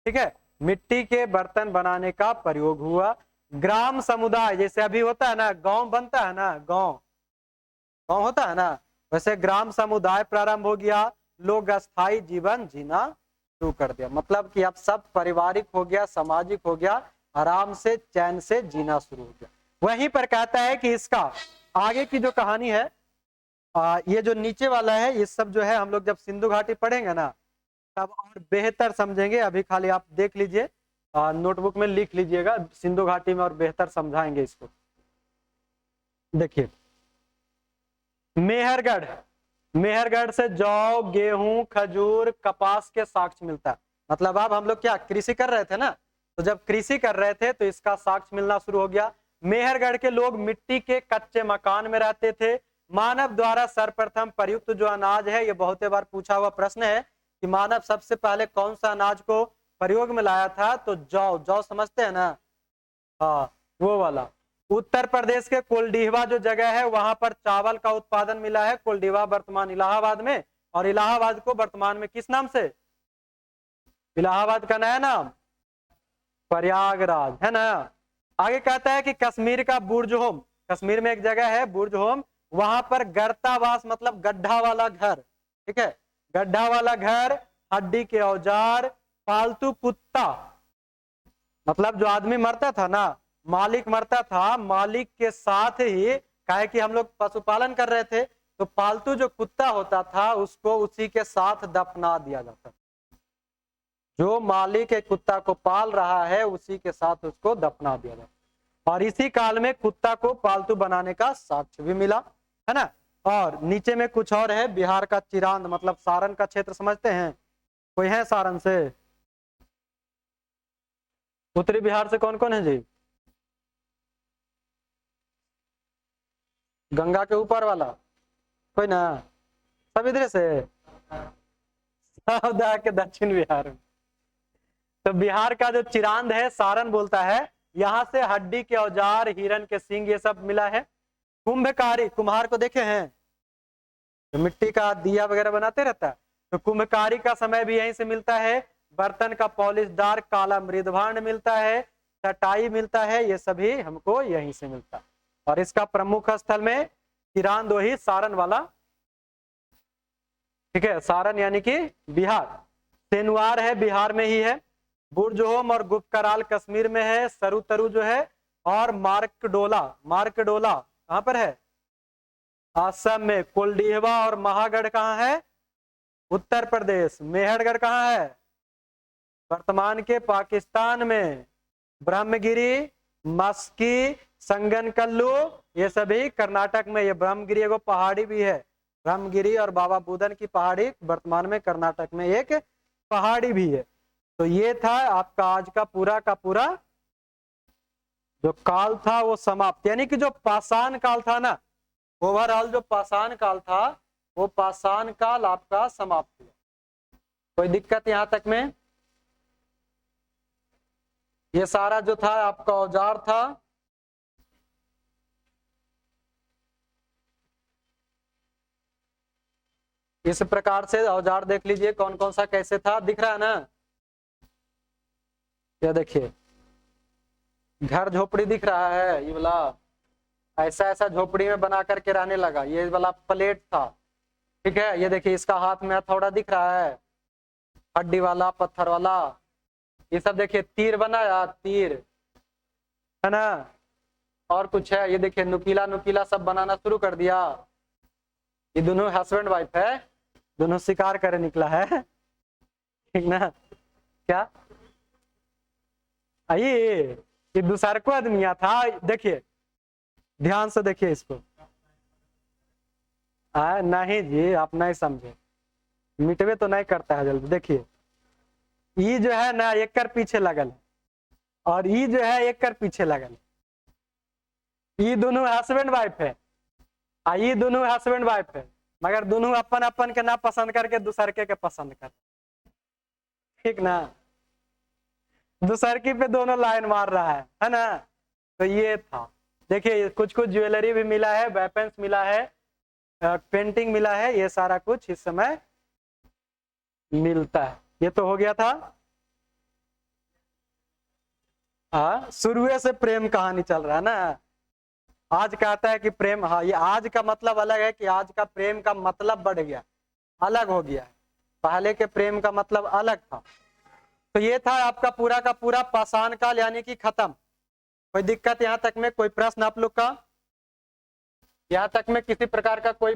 ठीक है, मिट्टी के बर्तन बनाने का प्रयोग हुआ। ग्राम समुदाय, जैसे अभी होता है ना गांव बनता है ना, गांव गांव होता है ना, वैसे ग्राम समुदाय प्रारंभ हो गया। लोग अस्थायी जीवन जीना शुरू कर दिया, मतलब कि अब सब पारिवारिक हो गया, सामाजिक हो गया, आराम से चैन से जीना शुरू हो गया। वहीं पर कहता है कि इसका आगे की जो कहानी है, ये जो नीचे वाला है, ये सब जो है हम लोग जब सिंधु घाटी पढ़ेंगे ना तब और बेहतर समझेंगे। अभी खाली आप देख लीजिए, नोटबुक में लिख लीजिएगा, सिंधु घाटी में और बेहतर समझाएंगे इसको। देखिए मेहरगढ़, मेहरगढ़ से जौ, गेहूं, खजूर, कपास के साक्ष्य मिलता है। मतलब अब हम लोग क्या कृषि कर रहे थे ना, तो जब कृषि कर रहे थे तो इसका साक्ष्य मिलना शुरू हो गया। मेहरगढ़ के लोग मिट्टी के कच्चे मकान में रहते थे। मानव द्वारा सर्वप्रथम प्रयुक्त जो अनाज है, ये बहुत बार पूछा हुआ प्रश्न है कि मानव सबसे पहले कौन सा अनाज को प्रयोग में लाया था, तो जौ, जौ समझते हैं ना, हाँ वो वाला। उत्तर प्रदेश के कोल्डीहवा जो जगह है वहां पर चावल का उत्पादन मिला है। कोल्डीहवा वर्तमान इलाहाबाद में, और इलाहाबाद को वर्तमान में किस नाम से? इलाहाबाद का नया नाम प्रयागराज, है ना। आगे कहता है कि कश्मीर का बुर्जहोम, कश्मीर में एक जगह है बुर्जहोम, वहां पर गर्तावास मतलब गड्ढा वाला घर। ठीक है, गड्ढा वाला घर, हड्डी के औजार, पालतू कुत्ता, मतलब जो आदमी मरता था ना, मालिक मरता था, मालिक के साथ ही, काहे कि हम लोग पशुपालन कर रहे थे, तो पालतू जो कुत्ता होता था उसको उसी के साथ दफना दिया जाता। जो मालिक एक कुत्ता को पाल रहा है उसी के साथ उसको दफना दिया जाता। और इसी काल में कुत्ता को पालतू बनाने का साक्ष्य भी मिला, है ना। और नीचे में कुछ और है, बिहार का चिरांद मतलब सारण का क्षेत्र समझते हैं, कोई है सारण से? उत्तरी बिहार से कौन कौन है जी? गंगा के ऊपर वाला कोई ना, सब इधर से, सब के दक्षिण बिहार में। तो बिहार का जो चिरांद है सारण बोलता है, यहाँ से हड्डी के औजार, हिरन के सींग ये सब मिला है। कुंभकारी, कुम्हार को देखे हैं तो मिट्टी का दिया वगैरह बनाते रहता है, तो कुंभकारी का समय भी यहीं से मिलता है। बर्तन का पॉलिशदार काला मृदभांड मिलता है, चटाई मिलता है, ये सभी हमको यहीं से मिलता है। और इसका प्रमुख स्थल में चिरांद वही सारण वाला, ठीक है, सारण यानी कि बिहार। सेनुआर है बिहार में ही है, बुर्जहोम और गुप्तकराल कश्मीर में है, सरुतरु जो है, और मार्कडोला, मार्कडोला कहां पर है? असम में। कोल्डीहवा और महागढ़ कहाँ है? उत्तर प्रदेश। मेहरगढ़ कहाँ है? वर्तमान के पाकिस्तान में। ब्रह्मगिरी, मस्की, संगनकल्लू ये सभी कर्नाटक में। ये ब्रह्मगिरी एगो पहाड़ी भी है, ब्रह्मगिरी और बाबा बुदन की पहाड़ी वर्तमान में कर्नाटक में एक पहाड़ी भी है। तो ये था आपका आज का पूरा जो काल था वो समाप्त, यानी कि जो पाषाण काल था ना, ओवरऑल जो पाषाण काल था वो पाषाण काल आपका समाप्त हुआ। कोई दिक्कत यहां तक में? ये सारा जो था आपका औजार था, इस प्रकार से औजार देख लीजिए कौन कौन सा कैसे था, दिख रहा है ना? ये देखिए घर झोपड़ी दिख रहा है, ये वाला ऐसा ऐसा झोपड़ी में बना करके रहने लगा, ये वाला प्लेट था, ठीक है। ये देखिए इसका हाथ में हथौड़ा दिख रहा है, हड्डी वाला पत्थर वाला, ये सब देखिए तीर बनाया, तीर है ना, और कुछ है, ये देखिए नुकीला नुकीला सब बनाना शुरू कर दिया। ये दोनों हस्बैंड वाइफ है, दोनों शिकार करे निकला है, ठीक ना? क्या ये दूसरा को आदमिया था, देखिए ध्यान से देखिए इसको। नहीं जी आप नहीं समझे, मिटवे तो नहीं करता है जल्दी। देखिए ये जो है ना एक कर पीछे लगल है, और ये जो है एक कर पीछे लगल है। ये दोनों हस्बैंड वाइफ है, ये दोनों हस्बैंड वाइफ है, मगर दोनों अपन अपन के ना पसंद करके दूसर के पसंद कर, ठीक ना? दूसर की पे दोनों लाइन मार रहा है ना? तो ये था, देखिए कुछ कुछ ज्वेलरी भी मिला है, वेपन्स मिला है, पेंटिंग मिला है, ये सारा कुछ इस समय मिलता है। ये तो हो गया था। शुरू से प्रेम कहानी चल रहा है ना, आज कहता है कि प्रेम, हाँ ये आज का मतलब अलग है कि आज का प्रेम का मतलब बढ़ गया, अलग हो गया, पहले के प्रेम का मतलब अलग था। तो ये था आपका पूरा का पूरा पाषाण काल यानी कि खत्म। कोई दिक्कत यहाँ तक में? कोई प्रश्न आप लोग का यहाँ तक में किसी प्रकार का कोई